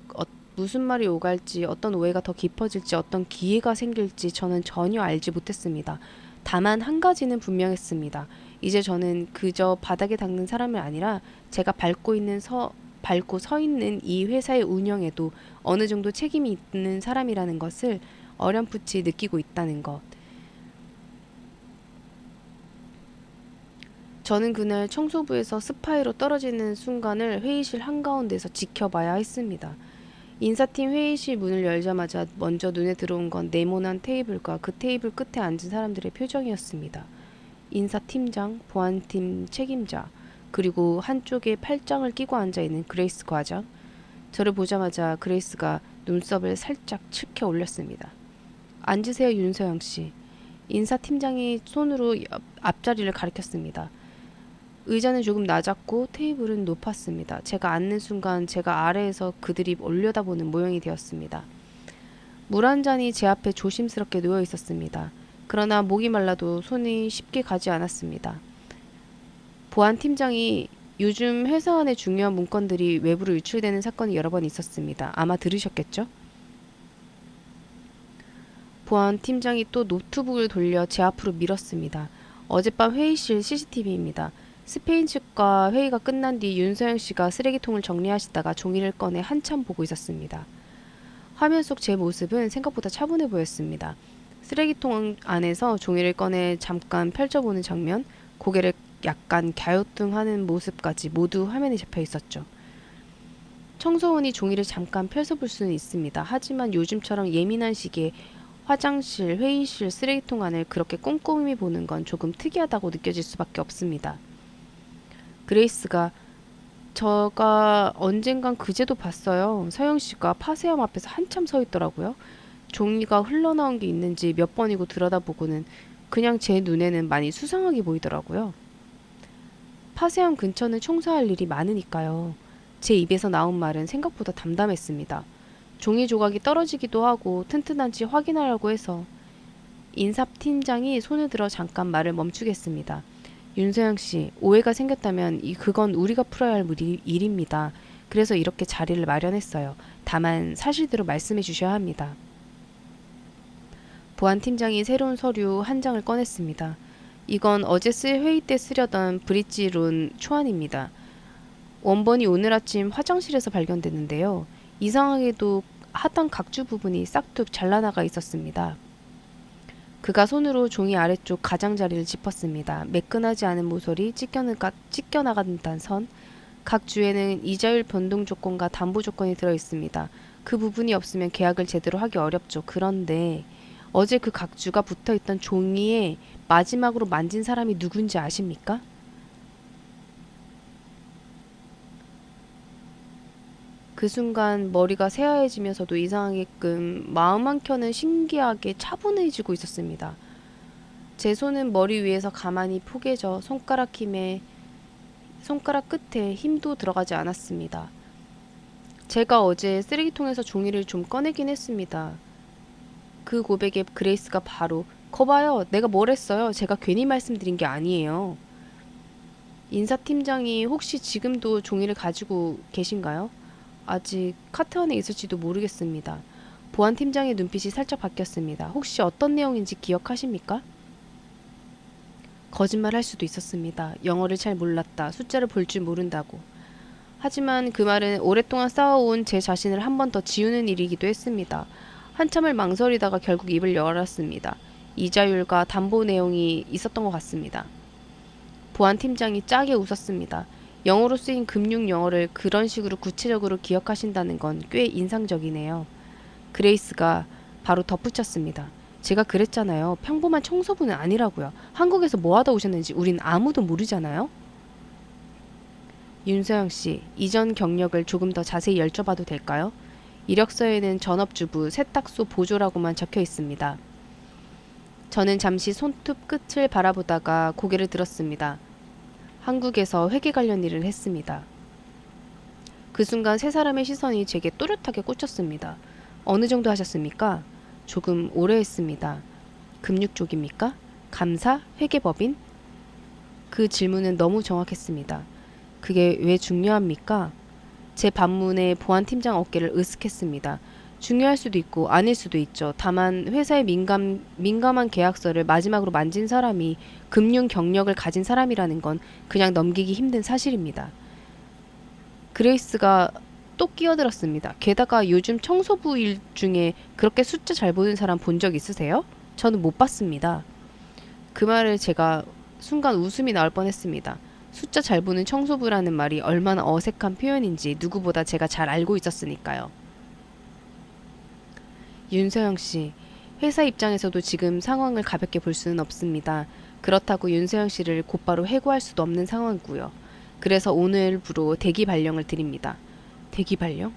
무슨 말이 오갈지, 어떤 오해가 더 깊어질지, 어떤 기회가 생길지 저는 전혀 알지 못했습니다. 다만 한 가지는 분명했습니다. 이제 저는 그저 바닥에 닦는 사람이 아니라 제가 밟고 서 있는 이 회사의 운영에도 어느 정도 책임이 있는 사람이라는 것을 어렴풋이 느끼고 있다는 것. 저는 그날 청소부에서 스파이로 떨어지는 순간을 회의실 한가운데서 지켜봐야 했습니다. 인사팀 회의실 문을 열자마자 먼저 눈에 들어온 건 네모난 테이블과 그 테이블 끝에 앉은 사람들의 표정이었습니다. 인사팀장, 보안팀 책임자, 그리고 한쪽에 팔짱을 끼고 앉아있는 그레이스 과장. 저를 보자마자 그레이스가 눈썹을 살짝 칠켜 올렸습니다. 앉으세요, 윤서영 씨. 인사팀장이 손으로 앞자리를 가리켰습니다. 의자는 조금 낮았고 테이블은 높았습니다. 제가 앉는 순간 제가 아래에서 그들이 올려다보는 모양이 되었습니다. 물 한 잔이 제 앞에 조심스럽게 놓여 있었습니다. 그러나 목이 말라도 손이 쉽게 가지 않았습니다. 보안 팀장이 요즘 회사 안의 중요한 문건들이 외부로 유출되는 사건이 여러 번 있었습니다. 아마 들으셨겠죠? 보안 팀장이 또 노트북을 돌려 제 앞으로 밀었습니다. 어젯밤 회의실 CCTV입니다. 스페인 측과 회의가 끝난 뒤 윤서영 씨가 쓰레기통을 정리하시다가 종이를 꺼내 한참 보고 있었습니다. 화면 속 제 모습은 생각보다 차분해 보였습니다. 쓰레기통 안에서 종이를 꺼내 잠깐 펼쳐보는 장면, 고개를 약간 갸우뚱하는 모습까지 모두 화면에 잡혀 있었죠. 청소원이 종이를 잠깐 펼쳐볼 수는 있습니다. 하지만 요즘처럼 예민한 시기에 화장실, 회의실, 쓰레기통 안을 그렇게 꼼꼼히 보는 건 조금 특이하다고 느껴질 수밖에 없습니다. 그레이스가 저가 언젠간 그제도 봤어요. 서영 씨가 파쇄함 앞에서 한참 서 있더라고요. 종이가 흘러나온 게 있는지 몇 번이고 들여다보고는 그냥 제 눈에는 많이 수상하게 보이더라고요. 파쇄함 근처는 청소할 일이 많으니까요. 제 입에서 나온 말은 생각보다 담담했습니다. 종이 조각이 떨어지기도 하고 튼튼한지 확인하려고 해서. 인사팀장이 손을 들어 잠깐 말을 멈추겠습니다. 윤서영 씨, 오해가 생겼다면 그건 우리가 풀어야 할 일입니다. 그래서 이렇게 자리를 마련했어요. 다만 사실대로 말씀해 주셔야 합니다. 보안팀장이 새로운 서류 한 장을 꺼냈습니다. 이건 어제 회의 때 쓰려던 브릿지론 초안입니다. 원본이 오늘 아침 화장실에서 발견됐는데요. 이상하게도 하단 각주 부분이 싹둑 잘라나가 있었습니다. 그가 손으로 종이 아래쪽 가장자리를 짚었습니다. 매끈하지 않은 모서리, 찢겨나간다는 선, 각 주에는 이자율 변동 조건과 담보 조건이 들어있습니다. 그 부분이 없으면 계약을 제대로 하기 어렵죠. 그런데 어제 그 각주가 붙어있던 종이에 마지막으로 만진 사람이 누군지 아십니까? 그 순간 머리가 새하얘지면서도 이상하게끔 마음 한켠은 신기하게 차분해지고 있었습니다. 제 손은 머리 위에서 가만히 포개져 손가락 끝에 힘도 들어가지 않았습니다. 제가 어제 쓰레기통에서 종이를 좀 꺼내긴 했습니다. 그 고백에 그레이스가 바로 거봐요. 내가 뭘 했어요. 제가 괜히 말씀드린 게 아니에요. 인사팀장이 혹시 지금도 종이를 가지고 계신가요? 아직 카트 안에 있을지도 모르겠습니다. 보안팀장의 눈빛이 살짝 바뀌었습니다. 혹시 어떤 내용인지 기억하십니까? 거짓말할 수도 있었습니다. 영어를 잘 몰랐다. 숫자를 볼 줄 모른다고. 하지만 그 말은 오랫동안 쌓아온 제 자신을 한 번 더 지우는 일이기도 했습니다. 한참을 망설이다가 결국 입을 열었습니다. 이자율과 담보 내용이 있었던 것 같습니다. 보안팀장이 짜게 웃었습니다. 영어로 쓰인 금융 영어를 그런 식으로 구체적으로 기억하신다는 건 꽤 인상적이네요. 그레이스가 바로 덧붙였습니다. 제가 그랬잖아요. 평범한 청소부는 아니라고요. 한국에서 뭐 하다 오셨는지 우린 아무도 모르잖아요. 윤서영 씨, 이전 경력을 조금 더 자세히 여쭤봐도 될까요? 이력서에는 전업주부, 세탁소 보조라고만 적혀 있습니다. 저는 잠시 손톱 끝을 바라보다가 고개를 들었습니다. 한국에서 회계 관련 일을 했습니다. 그 순간 세 사람의 시선이 제게 또렷하게 꽂혔습니다. 어느 정도 하셨습니까? 조금 오래 했습니다. 금융 쪽입니까? 감사? 회계법인? 그 질문은 너무 정확했습니다. 그게 왜 중요합니까? 제 반문에 보안팀장 어깨를 으쓱했습니다. 중요할 수도 있고 아닐 수도 있죠. 다만 회사의 민감한 계약서를 마지막으로 만진 사람이 금융 경력을 가진 사람이라는 건 그냥 넘기기 힘든 사실입니다. 그레이스가 또 끼어들었습니다. 게다가 요즘 청소부 일 중에 그렇게 숫자 잘 보는 사람 본 적 있으세요? 저는 못 봤습니다. 그 말을 제가 순간 웃음이 나올 뻔했습니다. 숫자 잘 보는 청소부라는 말이 얼마나 어색한 표현인지 누구보다 제가 잘 알고 있었으니까요. 윤서영 씨, 회사 입장에서도 지금 상황을 가볍게 볼 수는 없습니다. 그렇다고 윤서영 씨를 곧바로 해고할 수도 없는 상황이고요. 그래서 오늘부로 대기 발령을 드립니다. 대기 발령?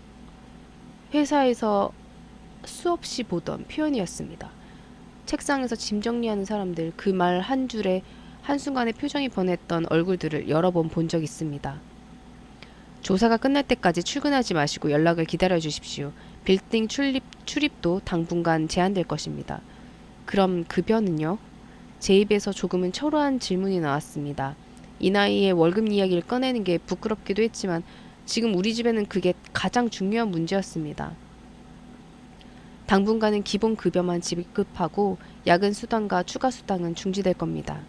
회사에서 수없이 보던 표현이었습니다. 책상에서 짐 정리하는 사람들, 그 말 한 줄에 한순간에 표정이 변했던 얼굴들을 여러 번 본 적 있습니다. 조사가 끝날 때까지 출근하지 마시고 연락을 기다려 주십시오. 빌딩 출입도 당분간 제한될 것입니다. 그럼 급여는요? 제 입에서 조금은 초라한 질문이 나왔습니다. 이 나이에 월급 이야기를 꺼내는 게 부끄럽기도 했지만 지금 우리 집에는 그게 가장 중요한 문제였습니다. 당분간은 기본 급여만 지급하고 야근 수당과 추가 수당은 중지될 겁니다.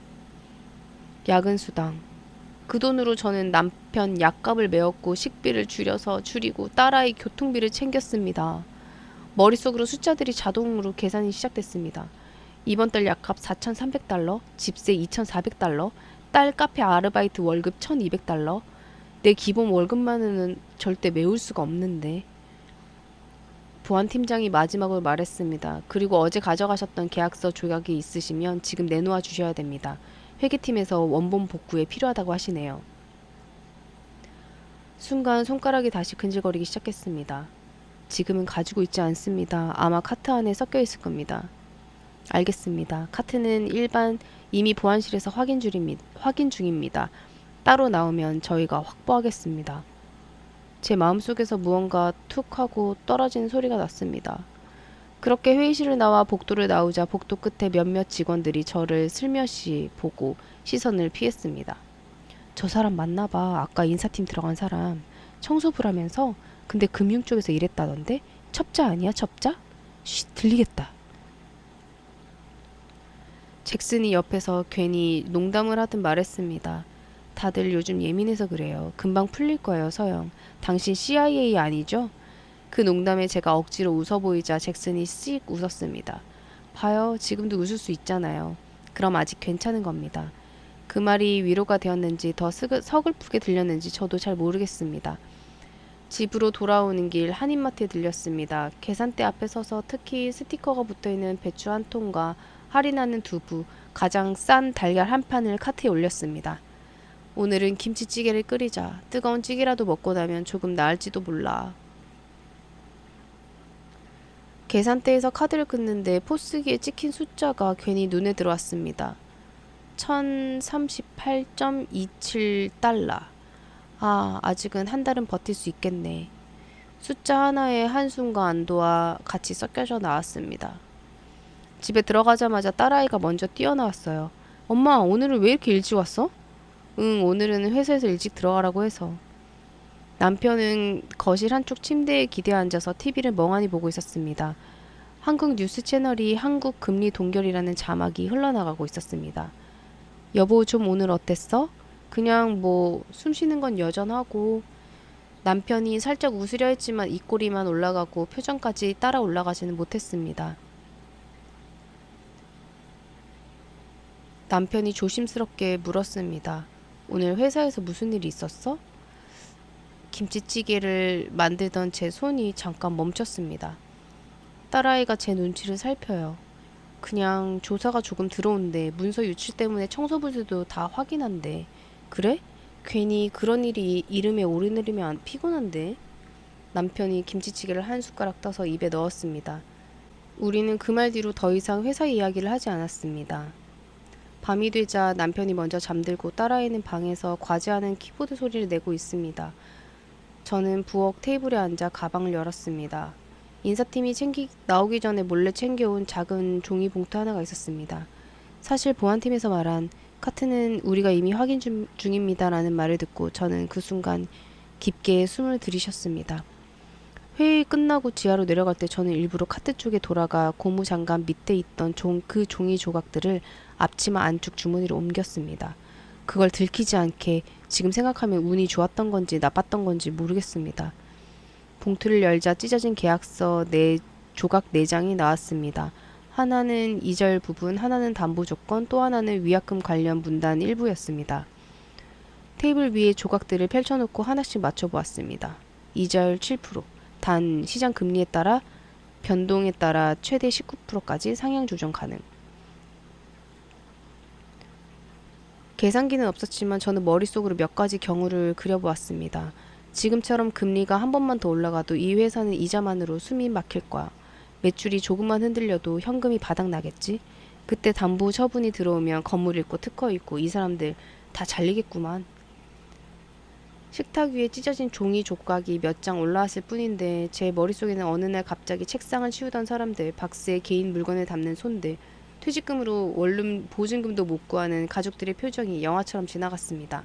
야근 수당. 그 돈으로 저는 남편 약값을 메웠고 식비를 줄이고 딸아이 교통비를 챙겼습니다. 머릿속으로 숫자들이 자동으로 계산이 시작됐습니다. 이번 달 약값 4,300달러, 집세 2,400달러, 딸 카페 아르바이트 월급 1,200달러. 내 기본 월급만은 절대 메울 수가 없는데. 보안 팀장이 마지막으로 말했습니다. 그리고 어제 가져가셨던 계약서 조각이 있으시면 지금 내놓아 주셔야 됩니다. 회계팀에서 원본 복구에 필요하다고 하시네요. 순간 손가락이 다시 근질거리기 시작했습니다. 지금은 가지고 있지 않습니다. 아마 카트 안에 섞여 있을 겁니다. 알겠습니다. 카트는 이미 보안실에서 확인 중입니다. 따로 나오면 저희가 확보하겠습니다. 제 마음속에서 무언가 툭 하고 떨어지는 소리가 났습니다. 그렇게 회의실을 나와 복도를 나오자 복도 끝에 몇몇 직원들이 저를 슬며시 보고 시선을 피했습니다. 저 사람 맞나 봐. 아까 인사팀 들어간 사람. 청소부라면서? 근데 금융 쪽에서 일했다던데? 첩자 아니야, 첩자? 쉿, 들리겠다. 잭슨이 옆에서 괜히 농담을 하듯 말했습니다. 다들 요즘 예민해서 그래요. 금방 풀릴 거예요, 서영. 당신 CIA 아니죠? 그 농담에 제가 억지로 웃어 보이자 잭슨이 씩 웃었습니다. 봐요. 지금도 웃을 수 있잖아요. 그럼 아직 괜찮은 겁니다. 그 말이 위로가 되었는지 더 서글프게 들렸는지 저도 잘 모르겠습니다. 집으로 돌아오는 길 한인마트에 들렸습니다. 계산대 앞에 서서 특히 스티커가 붙어있는 배추 한 통과 할인하는 두부, 가장 싼 달걀 한 판을 카트에 올렸습니다. 오늘은 김치찌개를 끓이자. 뜨거운 찌개라도 먹고 나면 조금 나을지도 몰라. 계산대에서 카드를 끊는데 포스기에 찍힌 숫자가 괜히 눈에 들어왔습니다. 1038.27달러. 아, 아직은 한 달은 버틸 수 있겠네. 숫자 하나에 한숨과 안도와 같이 섞여져 나왔습니다. 집에 들어가자마자 딸아이가 먼저 뛰어나왔어요. 엄마, 오늘은 왜 이렇게 일찍 왔어? 응, 오늘은 회사에서 일찍 들어가라고 해서. 남편은 거실 한쪽 침대에 기대어 앉아서 TV를 멍하니 보고 있었습니다. 한국 뉴스 채널이 한국 금리 동결이라는 자막이 흘러나가고 있었습니다. 여보, 좀 오늘 어땠어? 그냥 숨 쉬는 건 여전하고. 남편이 살짝 웃으려 했지만 입꼬리만 올라가고 표정까지 따라 올라가지는 못했습니다. 남편이 조심스럽게 물었습니다. 오늘 회사에서 무슨 일이 있었어? 김치찌개를 만들던 제 손이 잠깐 멈췄습니다. 딸아이가 제 눈치를 살펴요. 그냥 조사가 조금 들어온대. 문서 유출 때문에 청소부들도 다 확인한대. 그래? 괜히 그런 일이 이름에 오르내리면 피곤한데. 남편이 김치찌개를 한 숟가락 떠서 입에 넣었습니다. 우리는 그 말 뒤로 더 이상 회사 이야기를 하지 않았습니다. 밤이 되자 남편이 먼저 잠들고 딸아이는 방에서 과제하는 키보드 소리를 내고 있습니다. 저는 부엌 테이블에 앉아 가방을 열었습니다. 인사팀이 나오기 전에 몰래 챙겨온 작은 종이 봉투 하나가 있었습니다. 사실 보안팀에서 말한 카트는 우리가 이미 확인 중입니다라는 말을 듣고 저는 그 순간 깊게 숨을 들이쉬었습니다. 회의 끝나고 지하로 내려갈 때 저는 일부러 카트 쪽에 돌아가 고무장갑 밑에 있던 그 종이 조각들을 앞치마 안쪽 주머니로 옮겼습니다. 그걸 들키지 않게 지금 생각하면 운이 좋았던 건지 나빴던 건지 모르겠습니다. 봉투를 열자 찢어진 계약서 조각 4장이 나왔습니다. 하나는 이절 부분, 하나는 담보 조건, 또 하나는 위약금 관련 문단 일부였습니다. 테이블 위에 조각들을 펼쳐놓고 하나씩 맞춰보았습니다. 이절 7%, 단 시장 금리에 따라 변동에 따라 최대 19%까지 상향 조정 가능. 계산기는 없었지만 저는 머릿속으로 몇 가지 경우를 그려보았습니다. 지금처럼 금리가 한 번만 더 올라가도 이 회사는 이자만으로 숨이 막힐 거야. 매출이 조금만 흔들려도 현금이 바닥나겠지? 그때 담보 처분이 들어오면 건물 잃고 특허 잃고 이 사람들 다 잘리겠구만. 식탁 위에 찢어진 종이 조각이 몇 장 올라왔을 뿐인데 제 머릿속에는 어느 날 갑자기 책상을 치우던 사람들, 박스에 개인 물건을 담는 손들, 퇴직금으로 원룸 보증금도 못 구하는 가족들의 표정이 영화처럼 지나갔습니다.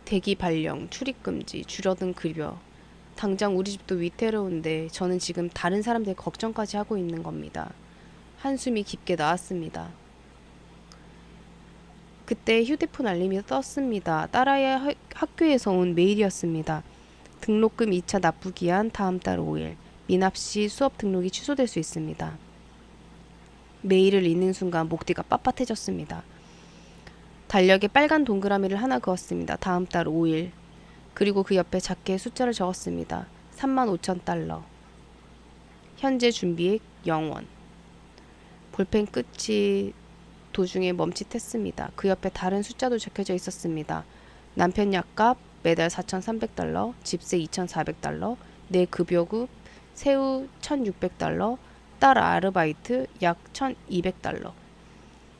대기 발령, 출입금지, 줄어든 급여. 당장 우리 집도 위태로운데 저는 지금 다른 사람들 걱정까지 하고 있는 겁니다. 한숨이 깊게 나왔습니다. 그때 휴대폰 알림이 떴습니다. 딸아이 학교에서 온 메일이었습니다. 등록금 2차 납부기한 다음 달 5일. 미납씨 수업 등록이 취소될 수 있습니다. 메일을 읽는 순간 목뒤가 빳빳해졌습니다. 달력에 빨간 동그라미를 하나 그었습니다. 다음 달 5일. 그리고 그 옆에 작게 숫자를 적었습니다. 35,000달러. 현재 준비액 0원. 볼펜 끝이 도중에 멈칫했습니다. 그 옆에 다른 숫자도 적혀져 있었습니다. 남편 약값 매달 4,300달러, 집세 2,400달러, 내 급여급 새우 1,600달러, 딸 아르바이트 약 1,200달러.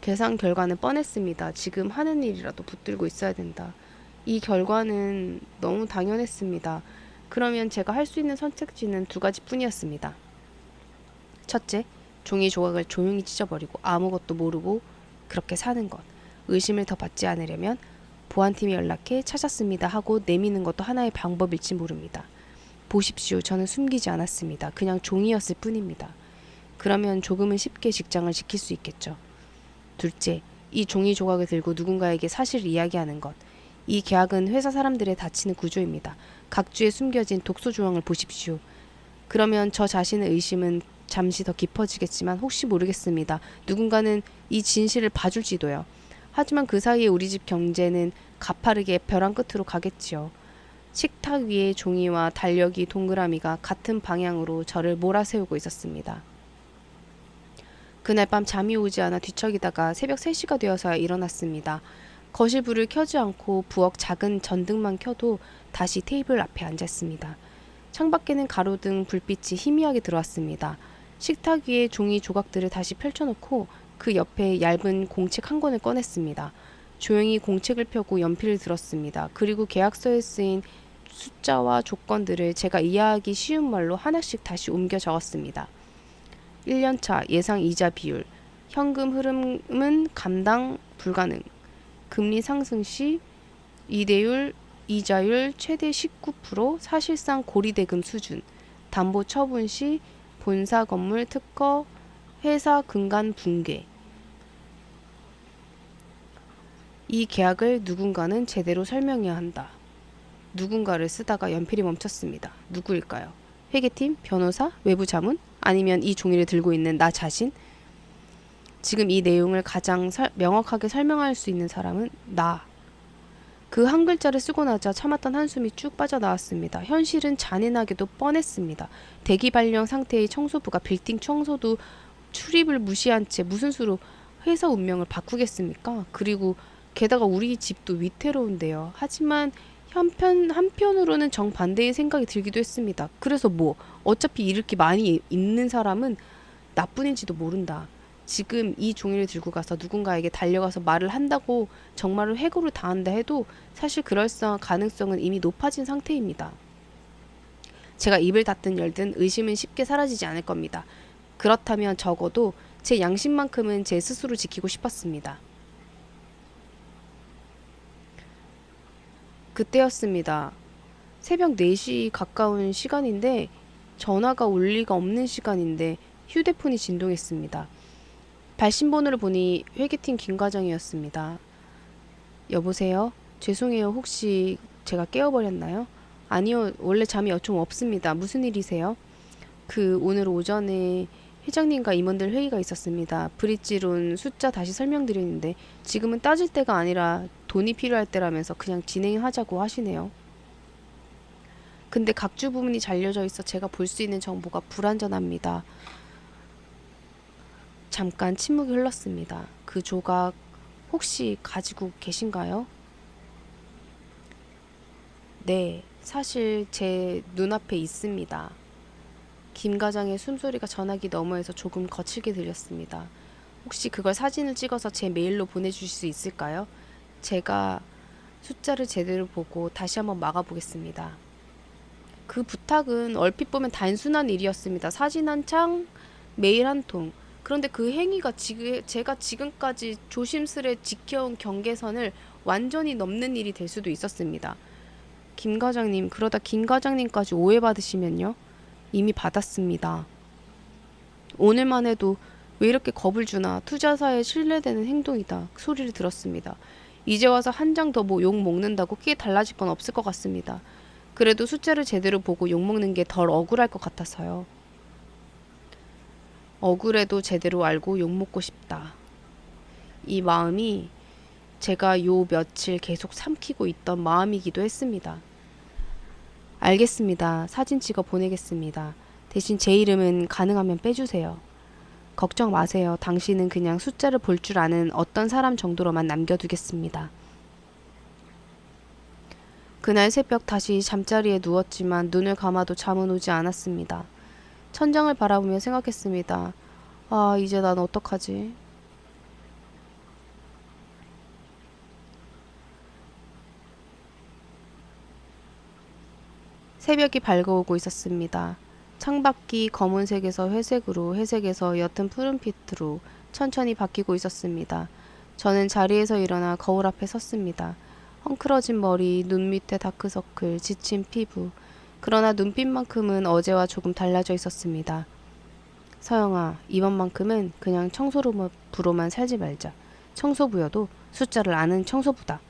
계산 결과는 뻔했습니다. 지금 하는 일이라도 붙들고 있어야 된다. 이 결과는 너무 당연했습니다. 그러면 제가 할 수 있는 선택지는 두 가지뿐이었습니다. 첫째, 종이 조각을 조용히 찢어버리고 아무것도 모르고 그렇게 사는 것. 의심을 더 받지 않으려면 보안팀이 연락해 찾았습니다 하고 내미는 것도 하나의 방법일지 모릅니다. 보십시오. 저는 숨기지 않았습니다. 그냥 종이였을 뿐입니다. 그러면 조금은 쉽게 직장을 지킬 수 있겠죠. 둘째, 이 종이 조각을 들고 누군가에게 사실을 이야기하는 것. 이 계약은 회사 사람들의 다치는 구조입니다. 각주에 숨겨진 독소 조항을 보십시오. 그러면 저 자신의 의심은 잠시 더 깊어지겠지만 혹시 모르겠습니다. 누군가는 이 진실을 봐줄지도요. 하지만 그 사이에 우리 집 경제는 가파르게 벼랑 끝으로 가겠지요. 식탁 위에 종이와 달력이 동그라미가 같은 방향으로 저를 몰아세우고 있었습니다. 그날 밤 잠이 오지 않아 뒤척이다가 새벽 3시가 되어서야 일어났습니다. 거실 불을 켜지 않고 부엌 작은 전등만 켜도 다시 테이블 앞에 앉았습니다. 창밖에는 가로등 불빛이 희미하게 들어왔습니다. 식탁 위에 종이 조각들을 다시 펼쳐놓고 그 옆에 얇은 공책 한 권을 꺼냈습니다. 조용히 공책을 펴고 연필을 들었습니다. 그리고 계약서에 쓰인 숫자와 조건들을 제가 이해하기 쉬운 말로 하나씩 다시 옮겨 적었습니다. 1년차 예상 이자 비율, 현금 흐름은 감당 불가능, 금리 상승 시 이대율, 이자율 최대 19%, 사실상 고리대금 수준, 담보 처분 시 본사 건물 특허, 회사 근간 붕괴. 이 계약을 누군가는 제대로 설명해야 한다. 누군가를 쓰다가 연필이 멈췄습니다. 누구일까요? 회계팀, 변호사, 외부 자문? 아니면 이 종이를 들고 있는 나 자신? 지금 이 내용을 가장 명확하게 설명할 수 있는 사람은 나. 그 한 글자를 쓰고 나자 참았던 한숨이 쭉 빠져나왔습니다. 현실은 잔인하게도 뻔했습니다. 대기 발령 상태의 청소부가 빌딩 청소도 출입을 무시한 채 무슨 수로 회사 운명을 바꾸겠습니까? 그리고 게다가 우리 집도 위태로운데요. 하지만 한편으로는 정반대의 생각이 들기도 했습니다. 그래서 어차피 이렇게 많이 있는 사람은 나뿐인지도 모른다. 지금 이 종이를 들고 가서 누군가에게 달려가서 말을 한다고 정말로 해고를 당한다 해도 사실 그럴싸한 가능성은 이미 높아진 상태입니다. 제가 입을 닫든 열든 의심은 쉽게 사라지지 않을 겁니다. 그렇다면 적어도 제 양심만큼은 제 스스로 지키고 싶었습니다. 그때였습니다. 새벽 4시 가까운 시간인데 전화가 올 리가 없는 시간인데 휴대폰이 진동했습니다. 발신번호를 보니 회계팀 김과장이었습니다. 여보세요? 죄송해요. 혹시 제가 깨워버렸나요? 아니요. 원래 잠이 좀 없습니다. 무슨 일이세요? 오늘 오전에 회장님과 임원들 회의가 있었습니다. 브릿지론 숫자 다시 설명드리는데 지금은 따질 때가 아니라 돈이 필요할 때라면서 그냥 진행하자고 하시네요. 근데 각주 부분이 잘려져 있어 제가 볼 수 있는 정보가 불완전합니다. 잠깐 침묵이 흘렀습니다. 그 조각 혹시 가지고 계신가요? 네, 사실 제 눈앞에 있습니다. 김 과장의 숨소리가 전화기 너머에서 조금 거칠게 들렸습니다. 혹시 그걸 사진을 찍어서 제 메일로 보내주실 수 있을까요? 제가 숫자를 제대로 보고 다시 한번 막아보겠습니다. 그 부탁은 얼핏 보면 단순한 일이었습니다. 사진 한 장, 매일 한 통. 그런데 그 행위가 제가 지금까지 조심스레 지켜온 경계선을 완전히 넘는 일이 될 수도 있었습니다. 김 과장님, 그러다 김 과장님까지 오해받으시면요? 이미 받았습니다. 오늘만 해도 왜 이렇게 겁을 주나, 투자사에 신뢰되는 행동이다 소리를 들었습니다. 이제 와서 한 장 더 뭐 욕 먹는다고 크게 달라질 건 없을 것 같습니다. 그래도 숫자를 제대로 보고 욕 먹는 게 덜 억울할 것 같아서요. 억울해도 제대로 알고 욕 먹고 싶다. 이 마음이 제가 요 며칠 계속 삼키고 있던 마음이기도 했습니다. 알겠습니다. 사진 찍어 보내겠습니다. 대신 제 이름은 가능하면 빼주세요. 걱정 마세요. 당신은 그냥 숫자를 볼 줄 아는 어떤 사람 정도로만 남겨두겠습니다. 그날 새벽 다시 잠자리에 누웠지만 눈을 감아도 잠은 오지 않았습니다. 천장을 바라보며 생각했습니다. 아, 이제 난 어떡하지? 새벽이 밝아오고 있었습니다. 창밖이 검은색에서 회색으로, 회색에서 옅은 푸른빛으로 천천히 바뀌고 있었습니다. 저는 자리에서 일어나 거울 앞에 섰습니다. 헝클어진 머리, 눈 밑에 다크서클, 지친 피부. 그러나 눈빛만큼은 어제와 조금 달라져 있었습니다. 서영아, 이번만큼은 그냥 청소부로만 살지 말자. 청소부여도 숫자를 아는 청소부다.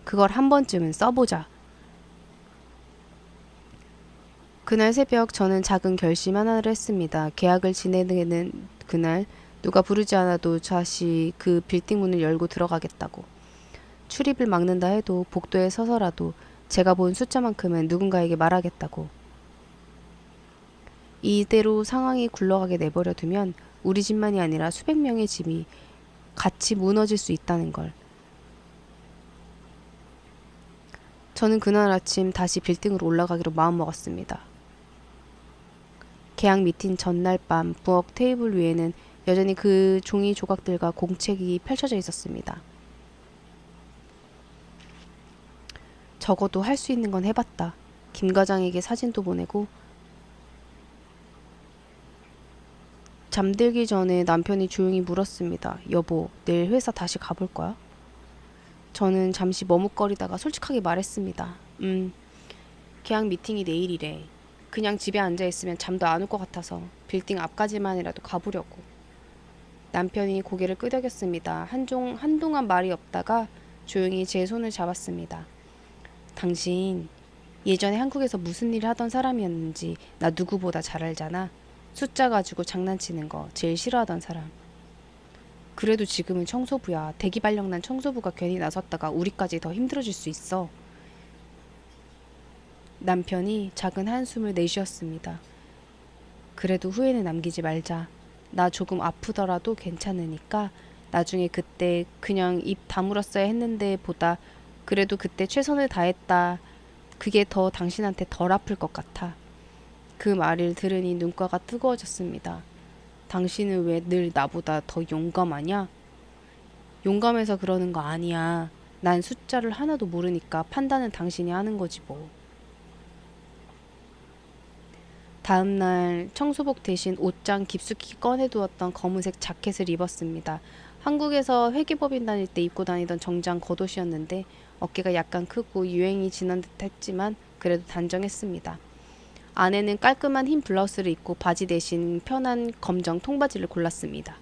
그걸 한 번쯤은 써보자. 그날 새벽 저는 작은 결심 하나를 했습니다. 계약을 지내는 그날 누가 부르지 않아도 다시 그 빌딩 문을 열고 들어가겠다고. 출입을 막는다 해도 복도에 서서라도 제가 본 숫자만큼은 누군가에게 말하겠다고. 이대로 상황이 굴러가게 내버려 두면 우리 집만이 아니라 수백 명의 집이 같이 무너질 수 있다는 걸. 저는 그날 아침 다시 빌딩으로 올라가기로 마음먹었습니다. 계약 미팅 전날 밤 부엌 테이블 위에는 여전히 그 종이 조각들과 공책이 펼쳐져 있었습니다. 적어도 할 수 있는 건 해봤다. 김 과장에게 사진도 보내고. 잠들기 전에 남편이 조용히 물었습니다. 여보, 내일 회사 다시 가볼 거야? 저는 잠시 머뭇거리다가 솔직하게 말했습니다. 계약 미팅이 내일이래. 그냥 집에 앉아있으면 잠도 안 올 것 같아서 빌딩 앞까지만이라도 가보려고. 남편이 고개를 끄덕였습니다. 한동안 말이 없다가 조용히 제 손을 잡았습니다. 당신 예전에 한국에서 무슨 일을 하던 사람이었는지 나 누구보다 잘 알잖아. 숫자 가지고 장난치는 거 제일 싫어하던 사람. 그래도 지금은 청소부야. 대기발령난 청소부가 괜히 나섰다가 우리까지 더 힘들어질 수 있어. 남편이 작은 한숨을 내쉬었습니다. 그래도 후회는 남기지 말자. 나 조금 아프더라도 괜찮으니까 나중에 그때 그냥 입 다물었어야 했는데 보다 그래도 그때 최선을 다했다. 그게 더 당신한테 덜 아플 것 같아. 그 말을 들으니 눈가가 뜨거워졌습니다. 당신은 왜 늘 나보다 더 용감하냐? 용감해서 그러는 거 아니야. 난 숫자를 하나도 모르니까 판단은 당신이 하는 거지 뭐. 다음날 청소복 대신 옷장 깊숙이 꺼내두었던 검은색 자켓을 입었습니다. 한국에서 회계법인 다닐 때 입고 다니던 정장 겉옷이었는데 어깨가 약간 크고 유행이 지난 듯 했지만 그래도 단정했습니다. 안에는 깔끔한 흰 블라우스를 입고 바지 대신 편한 검정 통바지를 골랐습니다.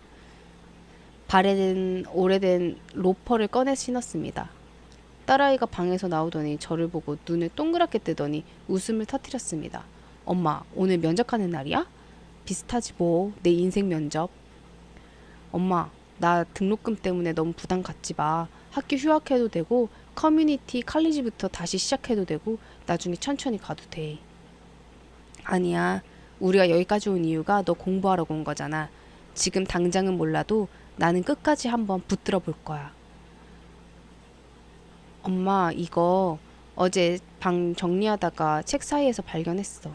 발에는 오래된 로퍼를 꺼내 신었습니다. 딸아이가 방에서 나오더니 저를 보고 눈을 동그랗게 뜨더니 웃음을 터뜨렸습니다. 엄마, 오늘 면접하는 날이야? 비슷하지 뭐. 내 인생 면접. 엄마, 나 등록금 때문에 너무 부담 갖지 마. 학교 휴학해도 되고 커뮤니티 칼리지부터 다시 시작해도 되고 나중에 천천히 가도 돼. 아니야. 우리가 여기까지 온 이유가 너 공부하러고 온 거잖아. 지금 당장은 몰라도 나는 끝까지 한번 붙들어 볼 거야. 엄마, 이거 어제 방 정리하다가 책 사이에서 발견했어.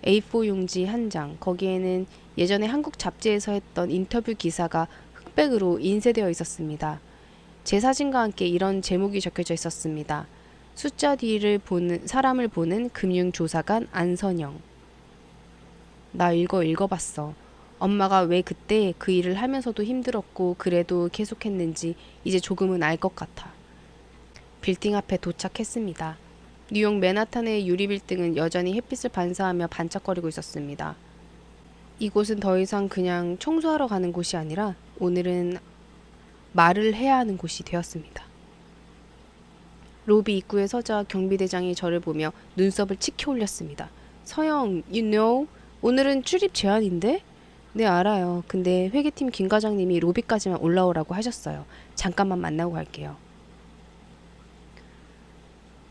A4 용지 한 장. 거기에는 예전에 한국 잡지에서 했던 인터뷰 기사가 흑백으로 인쇄되어 있었습니다. 제 사진과 함께 이런 제목이 적혀져 있었습니다. 숫자 뒤를 보는 사람을 보는 금융조사관 안선영. 나 이거 읽어봤어. 엄마가 왜 그때 그 일을 하면서도 힘들었고 그래도 계속했는지 이제 조금은 알 것 같아. 빌딩 앞에 도착했습니다. 뉴욕 맨하탄의 유리 빌딩은 여전히 햇빛을 반사하며 반짝거리고 있었습니다. 이곳은 더 이상 그냥 청소하러 가는 곳이 아니라 오늘은 말을 해야 하는 곳이 되었습니다. 로비 입구에 서자 경비대장이 저를 보며 눈썹을 치켜 올렸습니다. 서영, you know, 오늘은 출입 제한인데? 네, 알아요. 근데 회계팀 김 과장님이 로비까지만 올라오라고 하셨어요. 잠깐만 만나고 갈게요.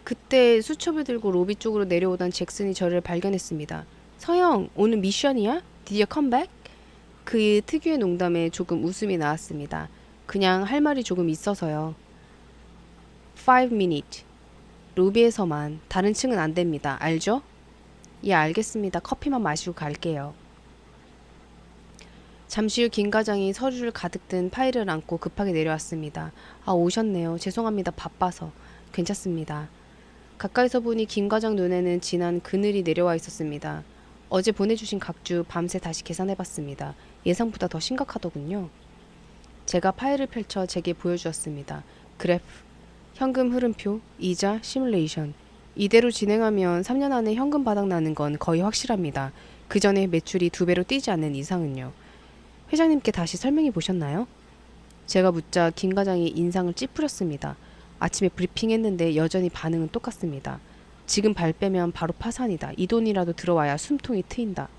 그때 수첩을 들고 로비 쪽으로 내려오던 잭슨이 저를 발견했습니다. 서영, 오늘 미션이야? Did you come back? 그의 특유의 농담에 조금 웃음이 나왔습니다. 그냥 할 말이 조금 있어서요. 5 minutes. 로비에서만. 다른 층은 안 됩니다. 알죠? 예, 알겠습니다. 커피만 마시고 갈게요. 잠시 후 김 과장이 서류를 가득 든 파일을 안고 급하게 내려왔습니다. 아, 오셨네요. 죄송합니다. 바빠서. 괜찮습니다. 가까이서 보니 김 과장 눈에는 진한 그늘이 내려와 있었습니다. 어제 보내주신 각주 밤새 다시 계산해봤습니다. 예상보다 더 심각하더군요. 제가 파일을 펼쳐 제게 보여주었습니다. 그래프, 현금 흐름표, 이자, 시뮬레이션. 이대로 진행하면 3년 안에 현금 바닥나는 건 거의 확실합니다. 그 전에 매출이 2배로 뛰지 않는 이상은요. 회장님께 다시 설명해 보셨나요? 제가 묻자 김 과장이 인상을 찌푸렸습니다. 아침에 브리핑했는데 여전히 반응은 똑같습니다. 지금 발 빼면 바로 파산이다. 이 돈이라도 들어와야 숨통이 트인다.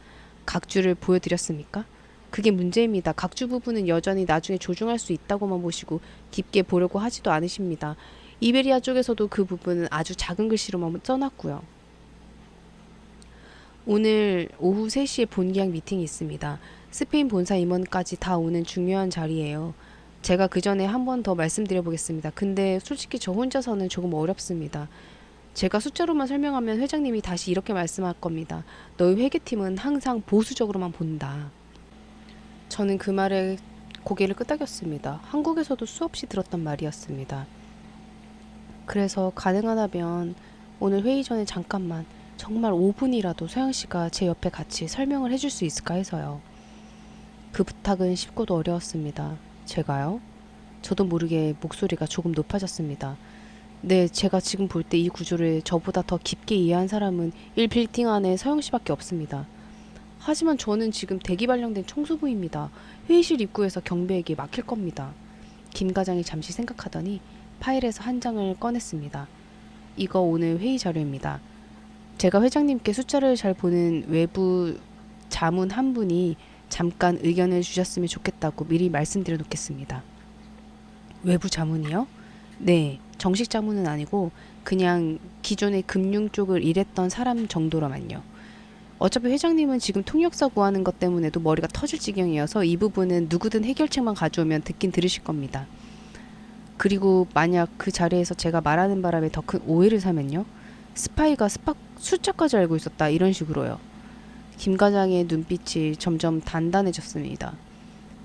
각주를 보여드렸습니까? 그게 문제입니다. 각주 부분은 여전히 나중에 조중할 수 있다고만 보시고 깊게 보려고 하지도 않으십니다. 이베리아 쪽에서도 그 부분은 아주 작은 글씨로만 써놨고요. 오늘 오후 3시에 본계약 미팅이 있습니다. 스페인 본사 임원까지 다 오는 중요한 자리예요. 제가 그 전에 한 번 더 말씀드려보겠습니다. 근데 솔직히 저 혼자서는 조금 어렵습니다. 제가 숫자로만 설명하면 회장님이 다시 이렇게 말씀할 겁니다. 너희 회계팀은 항상 보수적으로만 본다. 저는 그 말에 고개를 끄덕였습니다. 한국에서도 수없이 들었던 말이었습니다. 그래서 가능하다면 오늘 회의 전에 잠깐만 정말 5분이라도 서영씨가 제 옆에 같이 설명을 해줄 수 있을까 해서요. 그 부탁은 쉽고도 어려웠습니다. 제가요? 저도 모르게 목소리가 조금 높아졌습니다. 네, 제가 지금 볼 때 이 구조를 저보다 더 깊게 이해한 사람은 1빌딩 안에 서영씨밖에 없습니다. 하지만 저는 지금 대기 발령된 청소부입니다. 회의실 입구에서 경비에게 막힐 겁니다. 김 과장이 잠시 생각하더니 파일에서 한 장을 꺼냈습니다. 이거 오늘 회의 자료입니다. 제가 회장님께 숫자를 잘 보는 외부 자문 한 분이 잠깐 의견을 주셨으면 좋겠다고 미리 말씀드려 놓겠습니다. 외부 자문이요? 네, 정식 자문은 아니고 그냥 기존의 금융 쪽을 일했던 사람 정도로만요. 어차피 회장님은 지금 통역사 구하는 것 때문에도 머리가 터질 지경이어서 이 부분은 누구든 해결책만 가져오면 듣긴 들으실 겁니다. 그리고 만약 그 자리에서 제가 말하는 바람에 더 큰 오해를 사면요. 스파이가 숫자까지 알고 있었다 이런 식으로요. 김 과장의 눈빛이 점점 단단해졌습니다.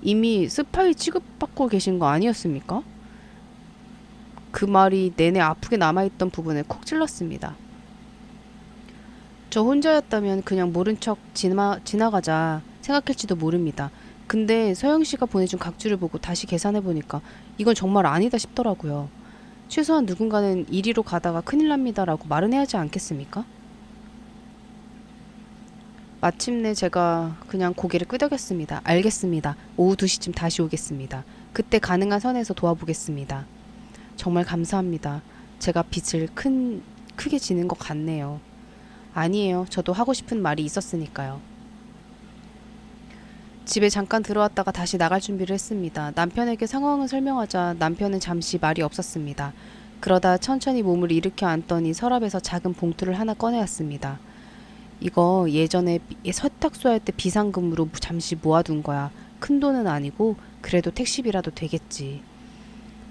이미 스파이 취급받고 계신 거 아니었습니까? 그 말이 내내 아프게 남아있던 부분을 콕 찔렀습니다. 저 혼자였다면 그냥 모른 척 지나가자 생각할지도 모릅니다. 근데 서영씨가 보내준 각주를 보고 다시 계산해보니까 이건 정말 아니다 싶더라고요. 최소한 누군가는 이리로 가다가 큰일 납니다라고 말은 해야 하지 않겠습니까? 마침내 제가 그냥 고개를 끄덕였습니다. 알겠습니다. 오후 2시쯤 다시 오겠습니다. 그때 가능한 선에서 도와보겠습니다. 정말 감사합니다. 제가 빚을 크게 지는 것 같네요. 아니에요. 저도 하고 싶은 말이 있었으니까요. 집에 잠깐 들어왔다가 다시 나갈 준비를 했습니다. 남편에게 상황을 설명하자 남편은 잠시 말이 없었습니다. 그러다 천천히 몸을 일으켜 앉더니 서랍에서 작은 봉투를 하나 꺼내왔습니다. 이거 예전에 세탁소 할 때 비상금으로 잠시 모아둔 거야. 큰 돈은 아니고 그래도 택시비라도 되겠지.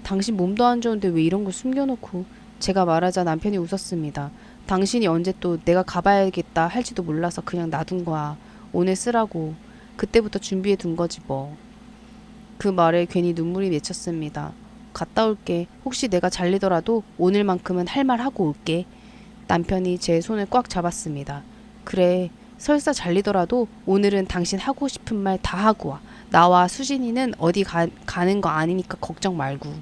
당신 몸도 안 좋은데 왜 이런 걸 숨겨놓고. 제가 말하자 남편이 웃었습니다. 당신이 언제 또 내가 가봐야겠다 할지도 몰라서 그냥 놔둔 거야. 오늘 쓰라고. 그때부터 준비해 둔 거지 뭐. 그 말에 괜히 눈물이 맺혔습니다. 갔다 올게. 혹시 내가 잘리더라도 오늘만큼은 할 말 하고 올게. 남편이 제 손을 꽉 잡았습니다. 그래, 설사 잘리더라도 오늘은 당신 하고 싶은 말 다 하고 와. 나와 수진이는 어디 가는 거 아니니까 걱정 말고.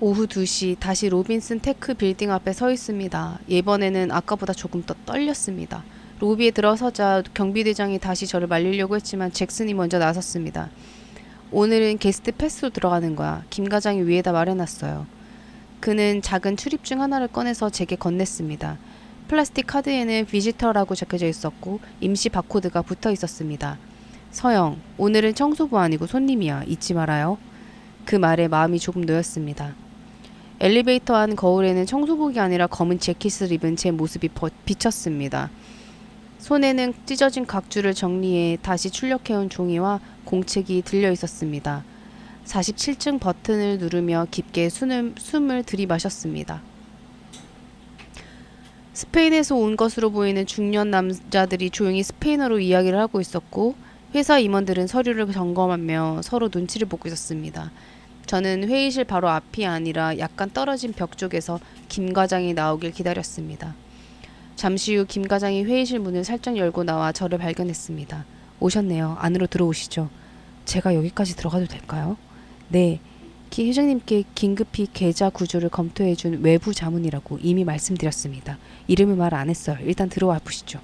오후 2시 다시 로빈슨 테크 빌딩 앞에 서 있습니다. 이번에는 아까보다 조금 더 떨렸습니다. 로비에 들어서자 경비대장이 다시 저를 말리려고 했지만 잭슨이 먼저 나섰습니다. 오늘은 게스트 패스로 들어가는 거야. 김 과장이 위에다 말해놨어요. 그는 작은 출입증 하나를 꺼내서 제게 건넸습니다. 플라스틱 카드에는 비지터라고 적혀져 있었고 임시 바코드가 붙어 있었습니다. 서영, 오늘은 청소부 아니고 손님이야. 잊지 말아요. 그 말에 마음이 조금 놓였습니다. 엘리베이터 안 거울에는 청소복이 아니라 검은 재킷을 입은 제 모습이 비쳤습니다. 손에는 찢어진 각주를 정리해 다시 출력해온 종이와 공책이 들려 있었습니다. 47층 버튼을 누르며 깊게 숨을 들이마셨습니다. 스페인에서 온 것으로 보이는 중년 남자들이 조용히 스페인어로 이야기를 하고 있었고 회사 임원들은 서류를 점검하며 서로 눈치를 보고 있었습니다. 저는 회의실 바로 앞이 아니라 약간 떨어진 벽 쪽에서 김 과장이 나오길 기다렸습니다. 잠시 후 김 과장이 회의실 문을 살짝 열고 나와 저를 발견했습니다. 오셨네요. 안으로 들어오시죠. 제가 여기까지 들어가도 될까요? 네. 기 회장님께 긴급히 계좌 구조를 검토해준 외부 자문이라고 이미 말씀드렸습니다. 이름을 말 안 했어요. 일단 들어와 보시죠.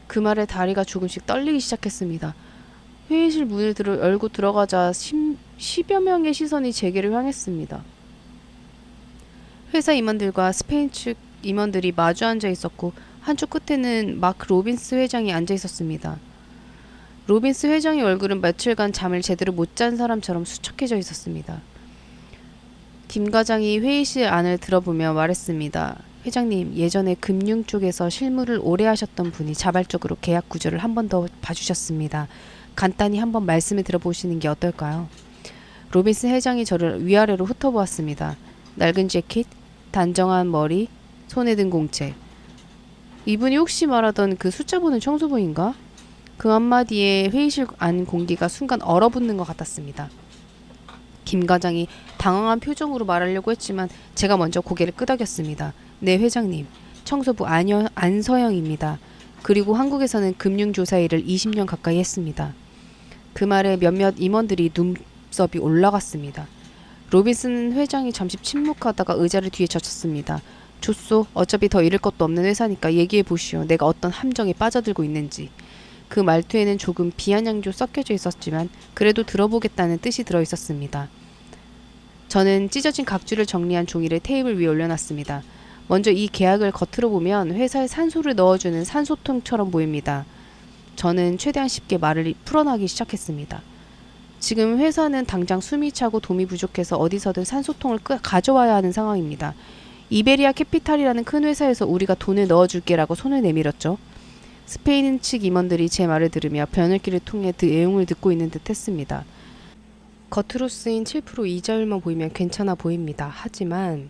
그 말에 다리가 조금씩 떨리기 시작했습니다. 회의실 문을 열고 들어가자 10여 명의 시선이 제게를 향했습니다. 회사 임원들과 스페인 측 임원들이 마주 앉아 있었고 한쪽 끝에는 마크 로빈스 회장이 앉아 있었습니다. 로빈스 회장의 얼굴은 며칠간 잠을 제대로 못 잔 사람처럼 수척해져 있었습니다. 김 과장이 회의실 안을 들어보며 말했습니다. 회장님, 예전에 금융 쪽에서 실무를 오래 하셨던 분이 자발적으로 계약 구조를 한 번 더 봐주셨습니다. 간단히 한번 말씀을 들어보시는 게 어떨까요? 로빈스 회장이 저를 위아래로 훑어보았습니다. 낡은 재킷, 단정한 머리, 손에 든 공책. 이분이 혹시 말하던 그 숫자 보는 청소부인가? 그 한마디에 회의실 안 공기가 순간 얼어붙는 것 같았습니다. 김 과장이 당황한 표정으로 말하려고 했지만 제가 먼저 고개를 끄덕였습니다. 네, 회장님. 청소부 안서영입니다. 그리고 한국에서는 금융조사 일을 20년 가까이 했습니다. 그 말에 몇몇 임원들이 눈썹이 올라갔습니다. 로빈슨 회장이 잠시 침묵하다가 의자를 뒤에 젖혔습니다. 좋소. 어차피 더 잃을 것도 없는 회사니까 얘기해 보시오. 내가 어떤 함정에 빠져들고 있는지. 그 말투에는 조금 비아냥도 섞여져 있었지만 그래도 들어보겠다는 뜻이 들어 있었습니다. 저는 찢어진 각주를 정리한 종이를 테이블 위에 올려놨습니다. 먼저 이 계약을 겉으로 보면 회사에 산소를 넣어주는 산소통처럼 보입니다. 저는 최대한 쉽게 말을 풀어나가기 시작했습니다. 지금 회사는 당장 숨이 차고 돈이 부족해서 어디서든 산소통을 가져와야 하는 상황입니다. 이베리아 캐피탈이라는 큰 회사에서 우리가 돈을 넣어줄게라고 손을 내밀었죠. 스페인 측 임원들이 제 말을 들으며 변을기를 통해 그 내용을 듣고 있는 듯 했습니다. 겉으로 쓰인 7% 이자율만 보이면 괜찮아 보입니다. 하지만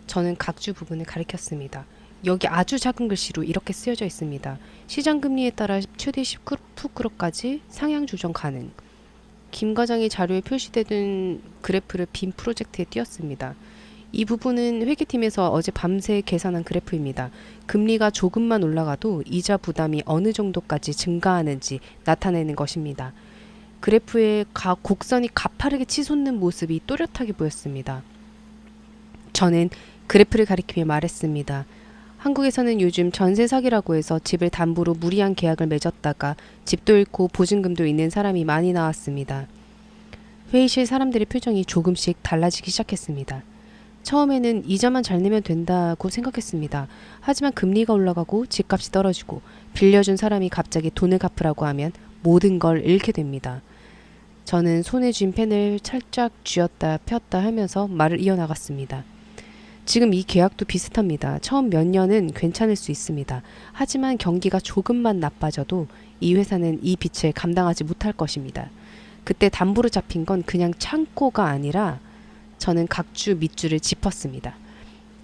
저는 각주 부분을 가리켰습니다. 여기 아주 작은 글씨로 이렇게 쓰여져 있습니다. 시장금리에 따라 최대 19%까지 상향 조정 가능. 김 과장이 자료에 표시되는 그래프를 빔 프로젝트에 띄웠습니다. 이 부분은 회계팀에서 어제 밤새 계산한 그래프입니다. 금리가 조금만 올라가도 이자 부담이 어느 정도까지 증가하는지 나타내는 것입니다. 그래프에 곡선이 가파르게 치솟는 모습이 또렷하게 보였습니다. 저는 그래프를 가리키며 말했습니다. 한국에서는 요즘 전세 사기라고 해서 집을 담보로 무리한 계약을 맺었다가 집도 잃고 보증금도 있는 사람이 많이 나왔습니다. 회의실 사람들의 표정이 조금씩 달라지기 시작했습니다. 처음에는 이자만 잘 내면 된다고 생각했습니다. 하지만 금리가 올라가고 집값이 떨어지고 빌려준 사람이 갑자기 돈을 갚으라고 하면 모든 걸 잃게 됩니다. 저는 손에 쥔 펜을 살짝 쥐었다 폈다 하면서 말을 이어나갔습니다. 지금 이 계약도 비슷합니다. 처음 몇 년은 괜찮을 수 있습니다. 하지만 경기가 조금만 나빠져도 이 회사는 이 빚을 감당하지 못할 것입니다. 그때 담보로 잡힌 건 그냥 창고가 아니라 저는 각주 밑줄을 짚었습니다.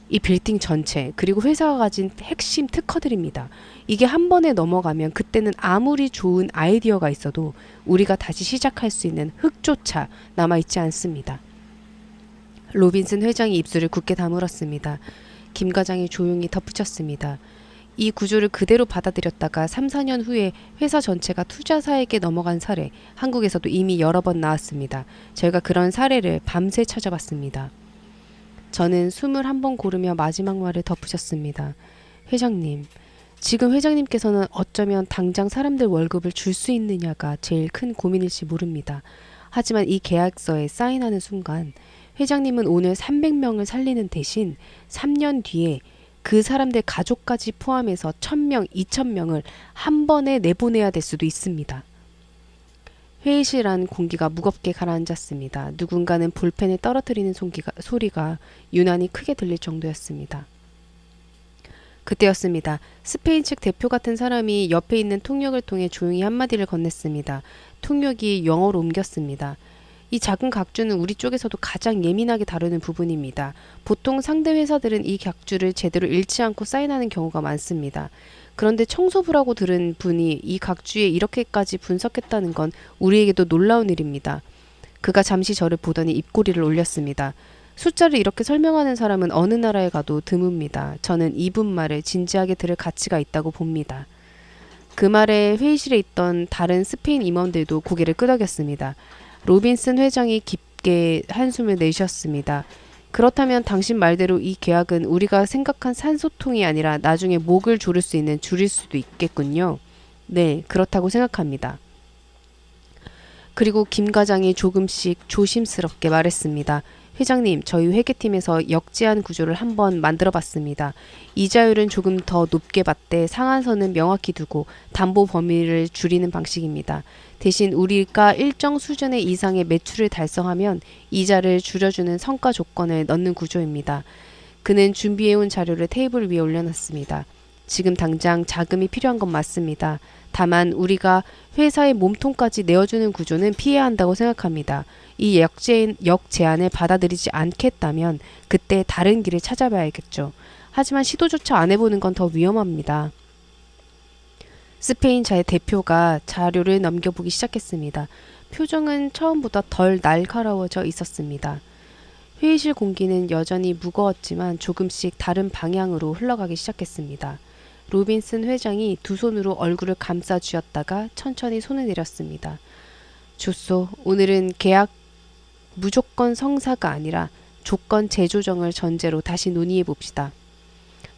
이 빌딩 전체 그리고 회사가 가진 핵심 특허들입니다. 이게 한 번에 넘어가면 그때는 아무리 좋은 아이디어가 있어도 우리가 다시 시작할 수 있는 흙조차 남아있지 않습니다. 로빈슨 회장이 입술을 굳게 다물었습니다. 김 과장이 조용히 덧붙였습니다. 이 구조를 그대로 받아들였다가 3, 4년 후에 회사 전체가 투자사에게 넘어간 사례, 한국에서도 이미 여러 번 나왔습니다. 저희가 그런 사례를 밤새 찾아봤습니다. 저는 숨을 한 번 고르며 마지막 말을 덧붙였습니다. 회장님, 지금 회장님께서는 어쩌면 당장 사람들 월급을 줄 수 있느냐가 제일 큰 고민일지 모릅니다. 하지만 이 계약서에 사인하는 순간 회장님은 오늘 300명을 살리는 대신 3년 뒤에 그 사람들 가족까지 포함해서 1000명, 2000명을 한 번에 내보내야 될 수도 있습니다. 회의실 안 공기가 무겁게 가라앉았습니다. 누군가는 볼펜을 떨어뜨리는 소리가 유난히 크게 들릴 정도였습니다. 그때였습니다. 스페인 측 대표 같은 사람이 옆에 있는 통역을 통해 조용히 한마디를 건넸습니다. 통역이 영어로 옮겼습니다. 이 작은 각주는 우리 쪽에서도 가장 예민하게 다루는 부분입니다. 보통 상대 회사들은 이 각주를 제대로 읽지 않고 사인하는 경우가 많습니다. 그런데 청소부라고 들은 분이 이 각주에 이렇게까지 분석했다는 건 우리에게도 놀라운 일입니다. 그가 잠시 저를 보더니 입꼬리를 올렸습니다. 숫자를 이렇게 설명하는 사람은 어느 나라에 가도 드뭅니다. 저는 이분 말을 진지하게 들을 가치가 있다고 봅니다. 그 말에 회의실에 있던 다른 스페인 임원들도 고개를 끄덕였습니다. 로빈슨 회장이 깊게 한숨을 내쉬었습니다. 그렇다면 당신 말대로 이 계약은 우리가 생각한 산소통이 아니라 나중에 목을 조를 수 있는 줄일 수도 있겠군요. 네, 그렇다고 생각합니다. 그리고 김 과장이 조금씩 조심스럽게 말했습니다. 회장님, 저희 회계팀에서 역제한 구조를 한번 만들어 봤습니다. 이자율은 조금 더 높게 받되 상한선은 명확히 두고 담보 범위를 줄이는 방식입니다. 대신 우리가 일정 수준의 이상의 매출을 달성하면 이자를 줄여주는 성과 조건을 넣는 구조입니다. 그는 준비해온 자료를 테이블 위에 올려놨습니다. 지금 당장 자금이 필요한 건 맞습니다. 다만 우리가 회사의 몸통까지 내어주는 구조는 피해야 한다고 생각합니다. 이 역제안을 받아들이지 않겠다면 그때 다른 길을 찾아봐야겠죠. 하지만 시도조차 안 해보는 건 더 위험합니다. 스페인 대표가 자료를 넘겨보기 시작했습니다. 표정은 처음보다 덜 날카로워져 있었습니다. 회의실 공기는 여전히 무거웠지만 조금씩 다른 방향으로 흘러가기 시작했습니다. 로빈슨 회장이 두 손으로 얼굴을 감싸 쥐었다가 천천히 손을 내렸습니다. 좋소, 오늘은 계약 무조건 성사가 아니라 조건 재조정을 전제로 다시 논의해 봅시다.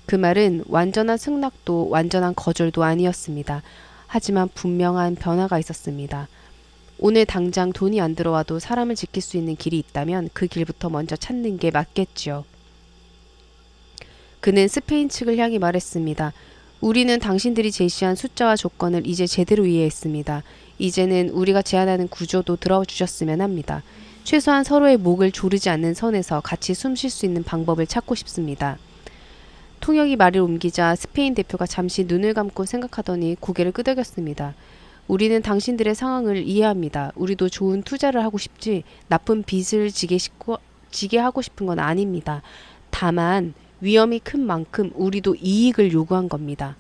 그 말은 완전한 승낙도 완전한 거절도 아니었습니다. 하지만 분명한 변화가 있었습니다. 오늘 당장 돈이 안 들어와도 사람을 지킬 수 있는 길이 있다면 그 길부터 먼저 찾는 게 맞겠지요. 그는 스페인 측을 향해 말했습니다. 우리는 당신들이 제시한 숫자와 조건을 이제 제대로 이해했습니다. 이제는 우리가 제안하는 구조도 들어주셨으면 합니다. 최소한 서로의 목을 조르지 않는 선에서 같이 숨 쉴 수 있는 방법을 찾고 싶습니다. 통역이 말을 옮기자 스페인 대표가 잠시 눈을 감고 생각하더니 고개를 끄덕였습니다. 우리는 당신들의 상황을 이해합니다. 우리도 좋은 투자를 하고 싶지 나쁜 빚을 지게 하고 싶은 건 아닙니다. 다만 위험이 큰 만큼 우리도 이익을 요구한 겁니다.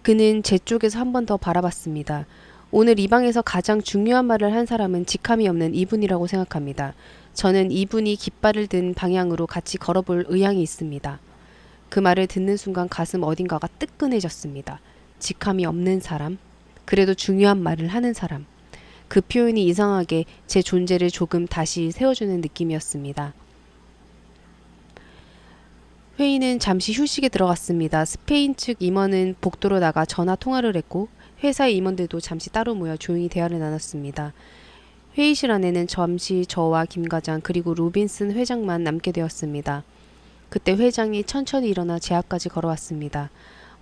그는 제 쪽에서 한 번 더 바라봤습니다. 오늘 이 방에서 가장 중요한 말을 한 사람은 직함이 없는 이분이라고 생각합니다. 저는 이분이 깃발을 든 방향으로 같이 걸어볼 의향이 있습니다. 그 말을 듣는 순간 가슴 어딘가가 뜨끈해졌습니다. 직함이 없는 사람, 그래도 중요한 말을 하는 사람. 그 표현이 이상하게 제 존재를 조금 다시 세워주는 느낌이었습니다. 회의는 잠시 휴식에 들어갔습니다. 스페인 측 임원은 복도로 나가 전화 통화를 했고 회사의 임원들도 잠시 따로 모여 조용히 대화를 나눴습니다. 회의실 안에는 잠시 저와 김 과장 그리고 로빈슨 회장만 남게 되었습니다. 그때 회장이 천천히 일어나 제 앞까지 걸어왔습니다.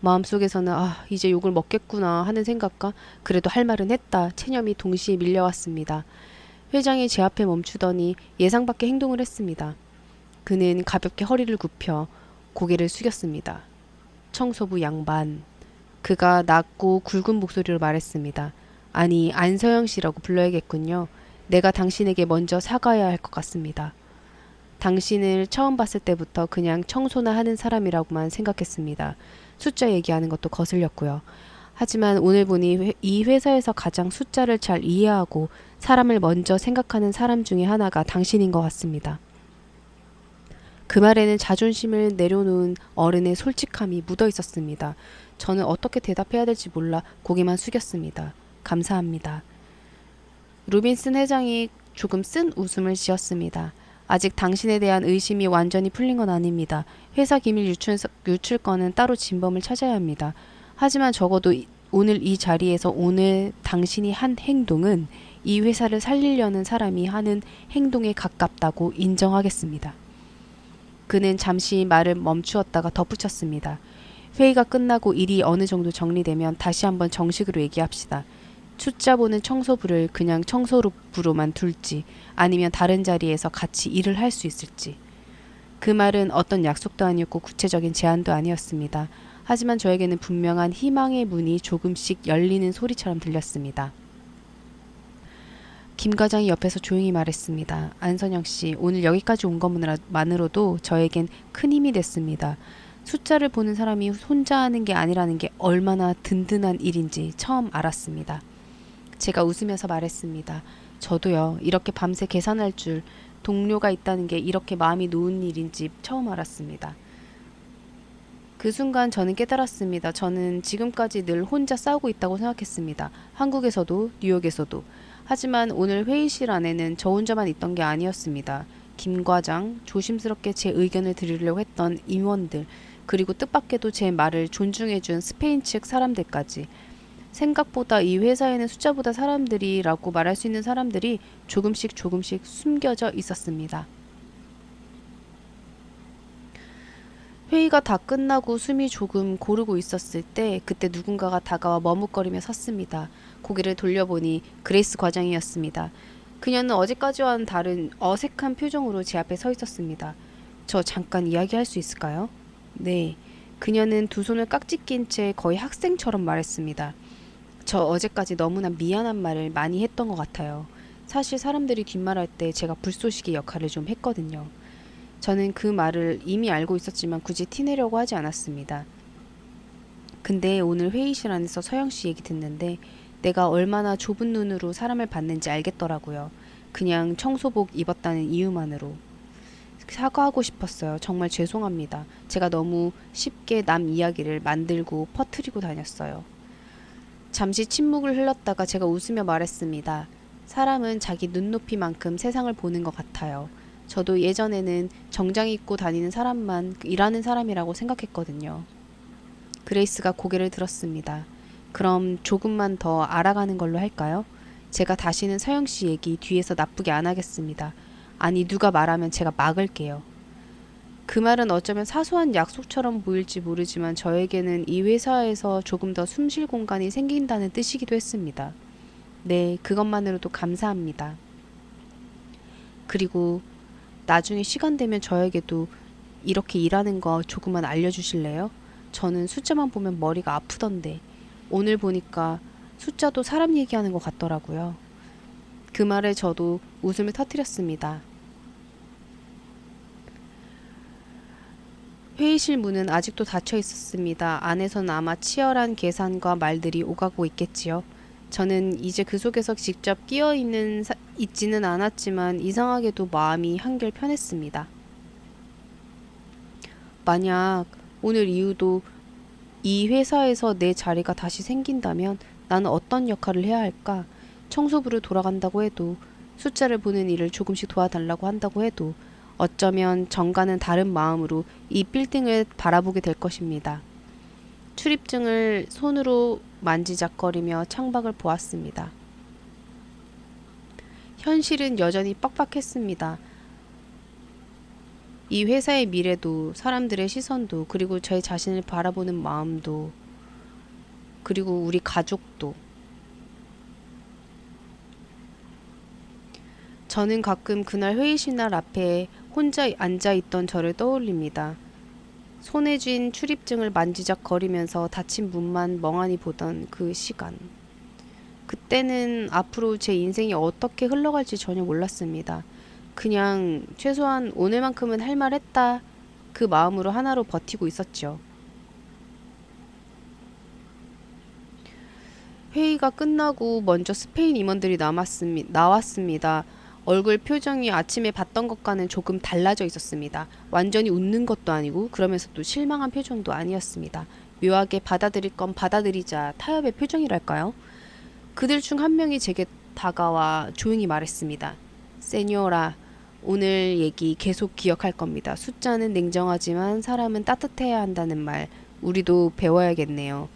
마음속에서는 이제 욕을 먹겠구나 하는 생각과 그래도 할 말은 했다 체념이 동시에 밀려왔습니다. 회장이 제 앞에 멈추더니 예상 밖의 행동을 했습니다. 그는 가볍게 허리를 굽혀 고개를 숙였습니다. 청소부 양반. 그가 낮고 굵은 목소리로 말했습니다. 아니, 안서영 씨라고 불러야겠군요. 내가 당신에게 먼저 사과해야 할 것 같습니다. 당신을 처음 봤을 때부터 그냥 청소나 하는 사람이라고만 생각했습니다. 숫자 얘기하는 것도 거슬렸고요. 하지만 오늘 보니 이 회사에서 가장 숫자를 잘 이해하고 사람을 먼저 생각하는 사람 중에 하나가 당신인 것 같습니다. 그 말에는 자존심을 내려놓은 어른의 솔직함이 묻어 있었습니다. 저는 어떻게 대답해야 될지 몰라 고개만 숙였습니다. 감사합니다. 루빈슨 회장이 조금 쓴 웃음을 지었습니다. 아직 당신에 대한 의심이 완전히 풀린 건 아닙니다. 회사 기밀 유출건은 따로 진범을 찾아야 합니다. 하지만 적어도 오늘 이 자리에서 오늘 당신이 한 행동은 이 회사를 살리려는 사람이 하는 행동에 가깝다고 인정하겠습니다. 그는 잠시 말을 멈추었다가 덧붙였습니다. 회의가 끝나고 일이 어느 정도 정리되면 다시 한번 정식으로 얘기합시다. 숫자 보는 청소부를 그냥 청소부로만 둘지 아니면 다른 자리에서 같이 일을 할 수 있을지. 그 말은 어떤 약속도 아니었고 구체적인 제안도 아니었습니다. 하지만 저에게는 분명한 희망의 문이 조금씩 열리는 소리처럼 들렸습니다. 김 과장이 옆에서 조용히 말했습니다. 안선영 씨, 오늘 여기까지 온 것만으로도 저에겐 큰 힘이 됐습니다. 숫자를 보는 사람이 혼자 하는 게 아니라는 게 얼마나 든든한 일인지 처음 알았습니다. 제가 웃으면서 말했습니다. 저도요. 이렇게 밤새 계산할 줄, 동료가 있다는 게 이렇게 마음이 놓은 일인지 처음 알았습니다. 그 순간 저는 깨달았습니다. 저는 지금까지 늘 혼자 싸우고 있다고 생각했습니다. 한국에서도 뉴욕에서도. 하지만 오늘 회의실 안에는 저 혼자만 있던 게 아니었습니다. 김 과장, 조심스럽게 제 의견을 들으려고 했던 임원들, 그리고 뜻밖에도 제 말을 존중해준 스페인 측 사람들까지. 생각보다 이 회사에는 숫자보다 사람들이라고 말할 수 있는 사람들이 조금씩 숨겨져 있었습니다. 회의가 다 끝나고 숨이 조금 고르고 있었을 때 그때 누군가가 다가와 머뭇거리며 섰습니다. 고개를 돌려보니 그레이스 과장이었습니다. 그녀는 어제까지와는 다른 어색한 표정으로 제 앞에 서 있었습니다. 저 잠깐 이야기할 수 있을까요? 네. 그녀는 두 손을 깍지 낀 채 거의 학생처럼 말했습니다. 저 어제까지 너무나 미안한 말을 많이 했던 것 같아요. 사실 사람들이 뒷말할 때 제가 불쏘시개 역할을 좀 했거든요. 저는 그 말을 이미 알고 있었지만 굳이 티내려고 하지 않았습니다. 근데 오늘 회의실 안에서 서영 씨 얘기 듣는데 내가 얼마나 좁은 눈으로 사람을 봤는지 알겠더라고요. 그냥 청소복 입었다는 이유만으로. 사과하고 싶었어요. 정말 죄송합니다. 제가 너무 쉽게 남 이야기를 만들고 퍼뜨리고 다녔어요. 잠시 침묵을 흘렀다가 제가 웃으며 말했습니다. 사람은 자기 눈높이만큼 세상을 보는 것 같아요. 저도 예전에는 정장 입고 다니는 사람만 일하는 사람이라고 생각했거든요. 그레이스가 고개를 들었습니다. 그럼 조금만 더 알아가는 걸로 할까요? 제가 다시는 서영 씨 얘기 뒤에서 나쁘게 안 하겠습니다. 아니 누가 말하면 제가 막을게요. 그 말은 어쩌면 사소한 약속처럼 보일지 모르지만 저에게는 이 회사에서 조금 더 숨쉴 공간이 생긴다는 뜻이기도 했습니다. 네, 그것만으로도 감사합니다. 그리고 나중에 시간 되면 저에게도 이렇게 일하는 거 조금만 알려주실래요? 저는 숫자만 보면 머리가 아프던데 오늘 보니까 숫자도 사람 얘기하는 것 같더라고요. 그 말에 저도 웃음을 터뜨렸습니다. 회의실 문은 아직도 닫혀 있었습니다. 안에서는 아마 치열한 계산과 말들이 오가고 있겠지요. 저는 이제 그 속에서 직접 있지는 않았지만 이상하게도 마음이 한결 편했습니다. 만약 오늘 이후도 이 회사에서 내 자리가 다시 생긴다면 나는 어떤 역할을 해야 할까? 청소부를 돌아간다고 해도 숫자를 보는 일을 조금씩 도와달라고 한다고 해도 어쩌면 정가는 다른 마음으로 이 빌딩을 바라보게 될 것입니다. 출입증을 손으로 만지작거리며 창밖을 보았습니다. 현실은 여전히 빡빡했습니다. 이 회사의 미래도 사람들의 시선도 그리고 제 자신을 바라보는 마음도 그리고 우리 가족도 저는 가끔 그날 회의실 앞에 혼자 앉아있던 저를 떠올립니다. 손에 쥔 출입증을 만지작거리면서 닫힌 문만 멍하니 보던 그 시간. 그때는 앞으로 제 인생이 어떻게 흘러갈지 전혀 몰랐습니다. 그냥 최소한 오늘만큼은 할 말 했다. 그 마음으로 하나로 버티고 있었죠. 회의가 끝나고 먼저 스페인 임원들이 나왔습니다. 얼굴 표정이 아침에 봤던 것과는 조금 달라져 있었습니다. 완전히 웃는 것도 아니고 그러면서 또 실망한 표정도 아니었습니다. 묘하게 받아들일 건 받아들이자 타협의 표정이랄까요? 그들 중 한 명이 제게 다가와 조용히 말했습니다. 세뇨라, 오늘 얘기 계속 기억할 겁니다. 숫자는 냉정하지만 사람은 따뜻해야 한다는 말, 우리도 배워야겠네요.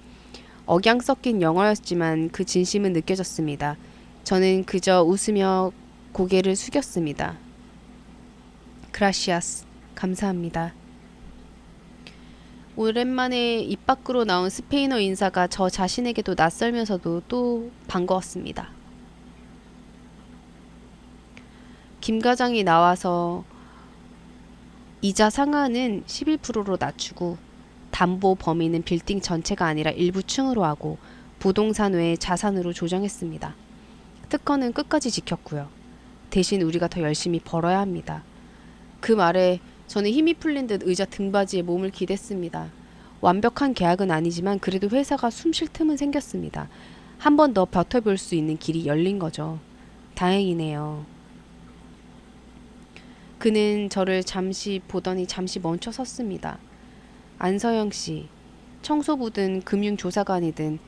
억양 섞인 영어였지만 그 진심은 느껴졌습니다. 저는 그저 웃으며 고개를 숙였습니다. 그라시아스, 감사합니다. 오랜만에 입 밖으로 나온 스페인어 인사가 저 자신에게도 낯설면서도 또 반가웠습니다. 김 과장이 나와서 이자 상한은 11%로 낮추고 담보 범위는 빌딩 전체가 아니라 일부 층으로 하고 부동산 외에 자산으로 조정했습니다. 특허는 끝까지 지켰고요. 대신 우리가 더 열심히 벌어야 합니다. 그 말에 저는 힘이 풀린 듯 의자 등받이에 몸을 기댔습니다. 완벽한 계약은 아니지만 그래도 회사가 숨 쉴 틈은 생겼습니다. 한 번 더 버텨볼 수 있는 길이 열린 거죠. 다행이네요. 그는 저를 잠시 보더니 잠시 멈춰 섰습니다. 안서영 씨, 청소부든 금융조사관이든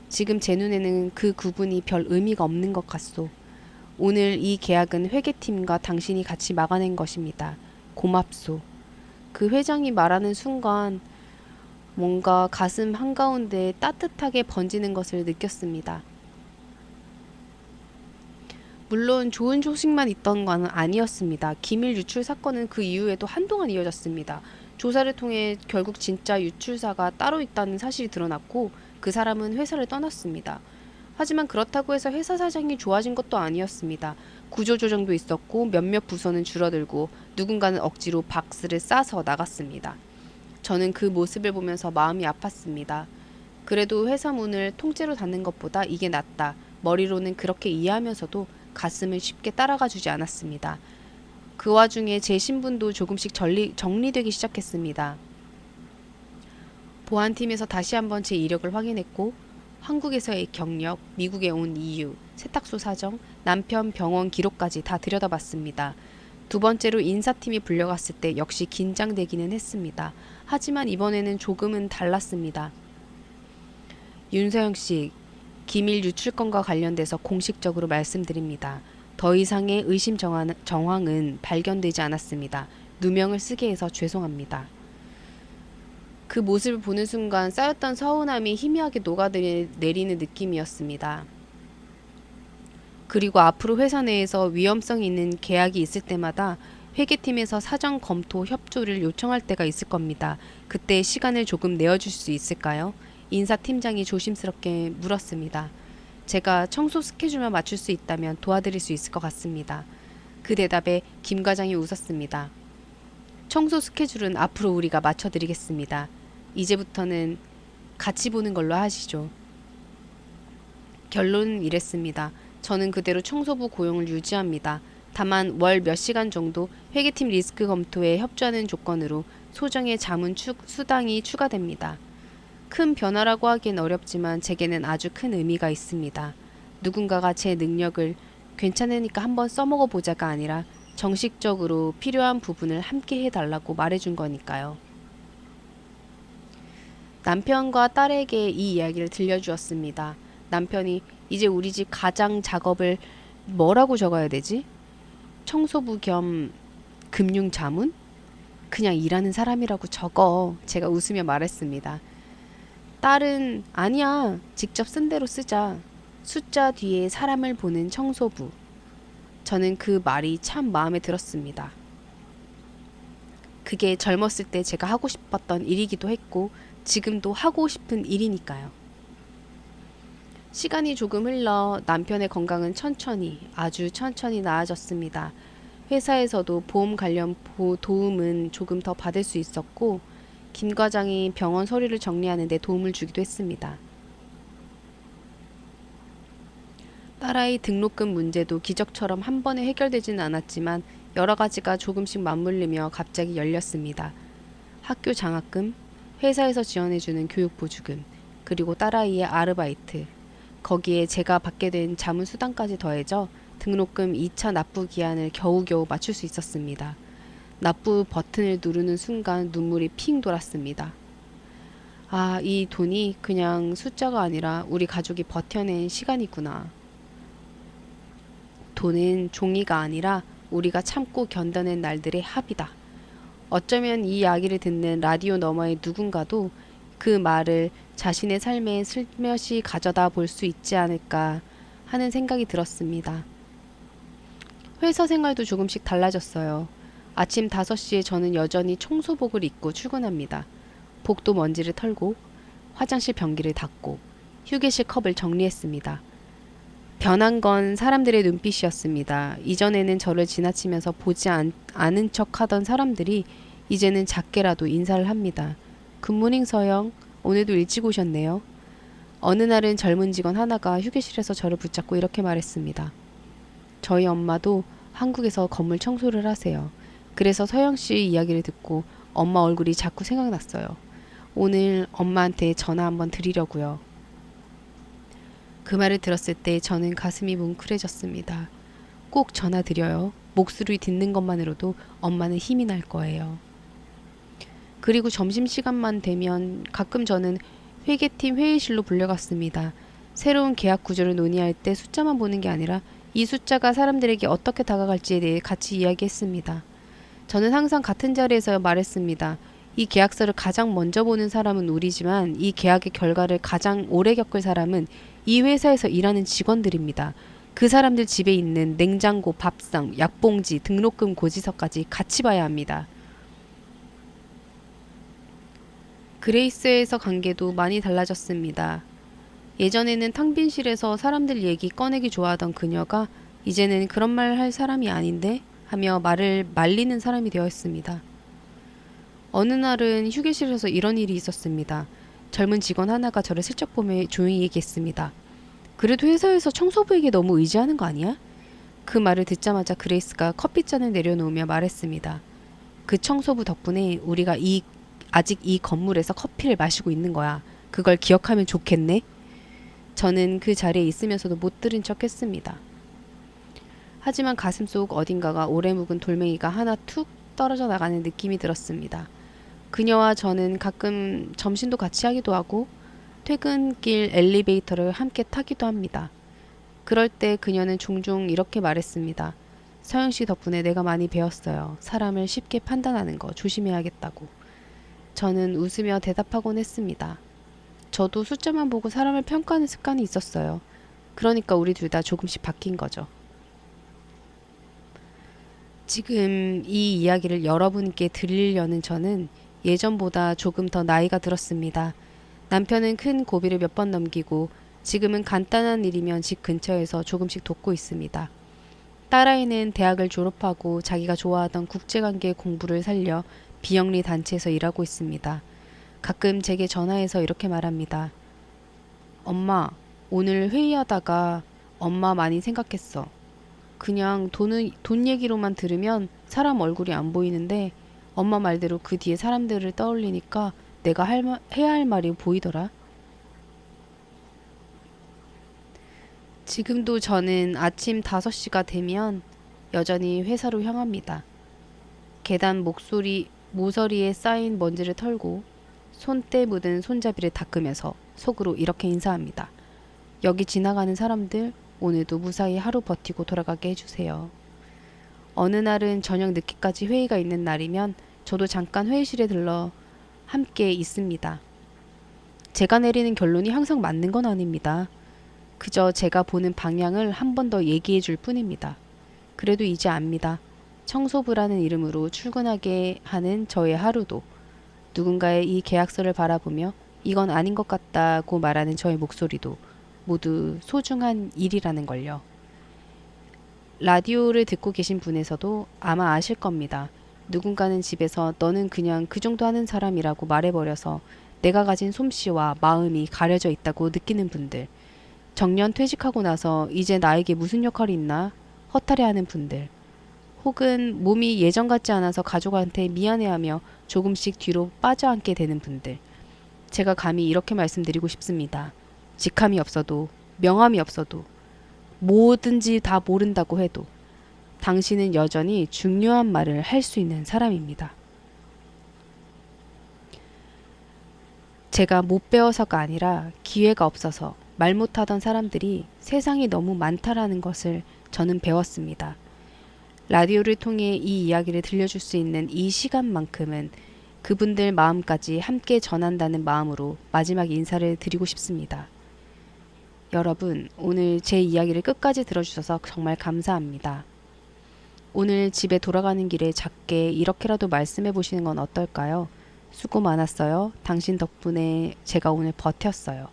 지금 제 눈에는 그 구분이 별 의미가 없는 것 같소. 오늘 이 계약은 회계팀과 당신이 같이 막아낸 것입니다. 고맙소. 그 회장이 말하는 순간 뭔가 가슴 한가운데 따뜻하게 번지는 것을 느꼈습니다. 물론 좋은 소식만 있던 건 아니었습니다. 기밀 유출 사건은 그 이후에도 한동안 이어졌습니다. 조사를 통해 결국 진짜 유출사가 따로 있다는 사실이 드러났고 그 사람은 회사를 떠났습니다. 하지만 그렇다고 해서 회사 사정이 좋아진 것도 아니었습니다. 구조조정도 있었고 몇몇 부서는 줄어들고 누군가는 억지로 박스를 싸서 나갔습니다. 저는 그 모습을 보면서 마음이 아팠습니다. 그래도 회사 문을 통째로 닫는 것보다 이게 낫다. 머리로는 그렇게 이해하면서도 가슴을 쉽게 따라가 주지 않았습니다. 그 와중에 제 신분도 조금씩 정리되기 시작했습니다. 보안팀에서 다시 한번 제 이력을 확인했고 한국에서의 경력, 미국에 온 이유, 세탁소 사정, 남편 병원 기록까지 다 들여다봤습니다. 두 번째로 인사팀이 불려갔을 때 역시 긴장되기는 했습니다. 하지만 이번에는 조금은 달랐습니다. 윤서영 씨, 기밀 유출건과 관련돼서 공식적으로 말씀드립니다. 더 이상의 의심 정황은 발견되지 않았습니다. 누명을 쓰게 해서 죄송합니다. 그 모습을 보는 순간 쌓였던 서운함이 희미하게 녹아내리는 느낌이었습니다. 그리고 앞으로 회사 내에서 위험성 있는 계약이 있을 때마다 회계팀에서 사전 검토 협조를 요청할 때가 있을 겁니다. 그때 시간을 조금 내어줄 수 있을까요? 인사팀장이 조심스럽게 물었습니다. 제가 청소 스케줄만 맞출 수 있다면 도와드릴 수 있을 것 같습니다. 그 대답에 김 과장이 웃었습니다. 청소 스케줄은 앞으로 우리가 맞춰드리겠습니다. 이제부터는 같이 보는 걸로 하시죠. 결론은 이랬습니다. 저는 그대로 청소부 고용을 유지합니다. 다만 월 몇 시간 정도 회계팀 리스크 검토에 협조하는 조건으로 소정의 자문 수당이 추가됩니다. 큰 변화라고 하기엔 어렵지만 제게는 아주 큰 의미가 있습니다. 누군가가 제 능력을 괜찮으니까 한번 써먹어 보자가 아니라 정식적으로 필요한 부분을 함께 해달라고 말해준 거니까요. 남편과 딸에게 이 이야기를 들려주었습니다. 남편이 이제 우리 집 가장 작업을 뭐라고 적어야 되지? 청소부 겸 금융자문? 그냥 일하는 사람이라고 적어. 제가 웃으며 말했습니다. 딸은 아니야. 직접 쓴 대로 쓰자. 숫자 뒤에 사람을 보는 청소부. 저는 그 말이 참 마음에 들었습니다. 그게 젊었을 때 제가 하고 싶었던 일이기도 했고 지금도 하고 싶은 일이니까요. 시간이 조금 흘러 남편의 건강은 아주 천천히 나아졌습니다. 회사에서도 보험 관련 도움은 조금 더 받을 수 있었고 김 과장이 병원 서류를 정리하는 데 도움을 주기도 했습니다. 딸아이 등록금 문제도 기적처럼 한 번에 해결되지는 않았지만 여러 가지가 조금씩 맞물리며 갑자기 열렸습니다. 학교 장학금, 회사에서 지원해주는 교육보조금, 그리고 딸아이의 아르바이트, 거기에 제가 받게 된 자문수당까지 더해져 등록금 2차 납부 기한을 겨우겨우 맞출 수 있었습니다. 납부 버튼을 누르는 순간 눈물이 핑 돌았습니다. 아, 이 돈이 그냥 숫자가 아니라 우리 가족이 버텨낸 시간이구나. 돈은 종이가 아니라 우리가 참고 견뎌낸 날들의 합이다. 어쩌면 이 이야기를 듣는 라디오 너머의 누군가도 그 말을 자신의 삶에 슬며시 가져다 볼 수 있지 않을까 하는 생각이 들었습니다. 회사 생활도 조금씩 달라졌어요. 아침 5시에 저는 여전히 청소복을 입고 출근합니다. 복도 먼지를 털고 화장실 변기를 닦고 휴게실 컵을 정리했습니다. 변한 건 사람들의 눈빛이었습니다. 이전에는 저를 지나치면서 보지 않은 척 하던 사람들이 이제는 작게라도 인사를 합니다. 굿모닝 서영, 오늘도 일찍 오셨네요. 어느 날은 젊은 직원 하나가 휴게실에서 저를 붙잡고 이렇게 말했습니다. 저희 엄마도 한국에서 건물 청소를 하세요. 그래서 서영 씨 이야기를 듣고 엄마 얼굴이 자꾸 생각났어요. 오늘 엄마한테 전화 한번 드리려고요. 그 말을 들었을 때 저는 가슴이 뭉클해졌습니다. 꼭 전화 드려요. 목소리 듣는 것만으로도 엄마는 힘이 날 거예요. 그리고 점심시간만 되면 가끔 저는 회계팀 회의실로 불려갔습니다. 새로운 계약 구조를 논의할 때 숫자만 보는 게 아니라 이 숫자가 사람들에게 어떻게 다가갈지에 대해 같이 이야기했습니다. 저는 항상 같은 자리에서 말했습니다. 이 계약서를 가장 먼저 보는 사람은 우리지만 이 계약의 결과를 가장 오래 겪을 사람은 이 회사에서 일하는 직원들입니다. 그 사람들 집에 있는 냉장고, 밥상, 약봉지, 등록금 고지서까지 같이 봐야 합니다. 그레이스에서 관계도 많이 달라졌습니다. 예전에는 탕빈실에서 사람들 얘기 꺼내기 좋아하던 그녀가 이제는 그런 말 할 사람이 아닌데 하며 말을 말리는 사람이 되었습니다. 어느 날은 휴게실에서 이런 일이 있었습니다. 젊은 직원 하나가 저를 슬쩍 보며 조용히 얘기했습니다. 그래도 회사에서 청소부에게 너무 의지하는 거 아니야? 그 말을 듣자마자 그레이스가 커피잔을 내려놓으며 말했습니다. 그 청소부 덕분에 우리가 아직 이 건물에서 커피를 마시고 있는 거야. 그걸 기억하면 좋겠네? 저는 그 자리에 있으면서도 못 들은 척 했습니다. 하지만 가슴속 어딘가가 오래 묵은 돌멩이가 하나 툭 떨어져 나가는 느낌이 들었습니다. 그녀와 저는 가끔 점심도 같이 하기도 하고 퇴근길 엘리베이터를 함께 타기도 합니다. 그럴 때 그녀는 종종 이렇게 말했습니다. 서영 씨 덕분에 내가 많이 배웠어요. 사람을 쉽게 판단하는 거 조심해야겠다고. 저는 웃으며 대답하곤 했습니다. 저도 숫자만 보고 사람을 평가하는 습관이 있었어요. 그러니까 우리 둘 다 조금씩 바뀐 거죠. 지금 이 이야기를 여러분께 들리려는 저는 예전보다 조금 더 나이가 들었습니다. 남편은 큰 고비를 몇 번 넘기고 지금은 간단한 일이면 집 근처에서 조금씩 돕고 있습니다. 딸아이는 대학을 졸업하고 자기가 좋아하던 국제관계 공부를 살려 비영리 단체에서 일하고 있습니다. 가끔 제게 전화해서 이렇게 말합니다. 엄마, 오늘 회의하다가 엄마 많이 생각했어. 그냥 돈 얘기로만 들으면 사람 얼굴이 안 보이는데 엄마 말대로 그 뒤에 사람들을 떠올리니까 내가 해야 할 말이 보이더라. 지금도 저는 아침 5시가 되면 여전히 회사로 향합니다. 계단 모서리에 쌓인 먼지를 털고 손때 묻은 손잡이를 닦으면서 속으로 이렇게 인사합니다. 여기 지나가는 사람들 오늘도 무사히 하루 버티고 돌아가게 해주세요. 어느 날은 저녁 늦게까지 회의가 있는 날이면 저도 잠깐 회의실에 들러 함께 있습니다. 제가 내리는 결론이 항상 맞는 건 아닙니다. 그저 제가 보는 방향을 한 번 더 얘기해 줄 뿐입니다. 그래도 이제 압니다. 청소부라는 이름으로 출근하게 하는 저의 하루도 누군가의 이 계약서를 바라보며 이건 아닌 것 같다고 말하는 저의 목소리도 모두 소중한 일이라는 걸요. 라디오를 듣고 계신 분에서도 아마 아실 겁니다. 누군가는 집에서 너는 그냥 그 정도 하는 사람이라고 말해버려서 내가 가진 솜씨와 마음이 가려져 있다고 느끼는 분들, 정년 퇴직하고 나서 이제 나에게 무슨 역할이 있나 허탈해하는 분들, 혹은 몸이 예전 같지 않아서 가족한테 미안해하며 조금씩 뒤로 빠져앉게 되는 분들, 제가 감히 이렇게 말씀드리고 싶습니다. 직함이 없어도 명함이 없어도 뭐든지 다 모른다고 해도 당신은 여전히 중요한 말을 할 수 있는 사람입니다. 제가 못 배워서가 아니라 기회가 없어서 말 못하던 사람들이 세상이 너무 많다라는 것을 저는 배웠습니다. 라디오를 통해 이 이야기를 들려줄 수 있는 이 시간만큼은 그분들 마음까지 함께 전한다는 마음으로 마지막 인사를 드리고 싶습니다. 여러분, 오늘 제 이야기를 끝까지 들어주셔서 정말 감사합니다. 오늘 집에 돌아가는 길에 작게 이렇게라도 말씀해 보시는 건 어떨까요? 수고 많았어요. 당신 덕분에 제가 오늘 버텼어요.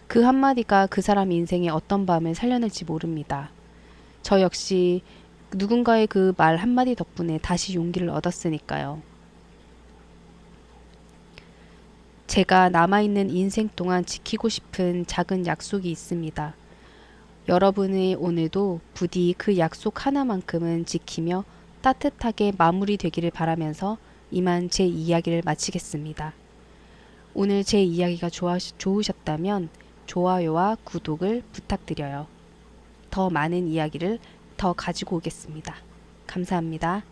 그 한마디가 그 사람 인생의 어떤 밤을 살려낼지 모릅니다. 저 역시 누군가의 그 말 한마디 덕분에 다시 용기를 얻었으니까요. 제가 남아있는 인생 동안 지키고 싶은 작은 약속이 있습니다. 여러분의 오늘도 부디 그 약속 하나만큼은 지키며 따뜻하게 마무리되기를 바라면서 이만 제 이야기를 마치겠습니다. 오늘 제 이야기가 좋으셨다면 좋아요와 구독을 부탁드려요. 더 많은 이야기를 더 가지고 오겠습니다. 감사합니다.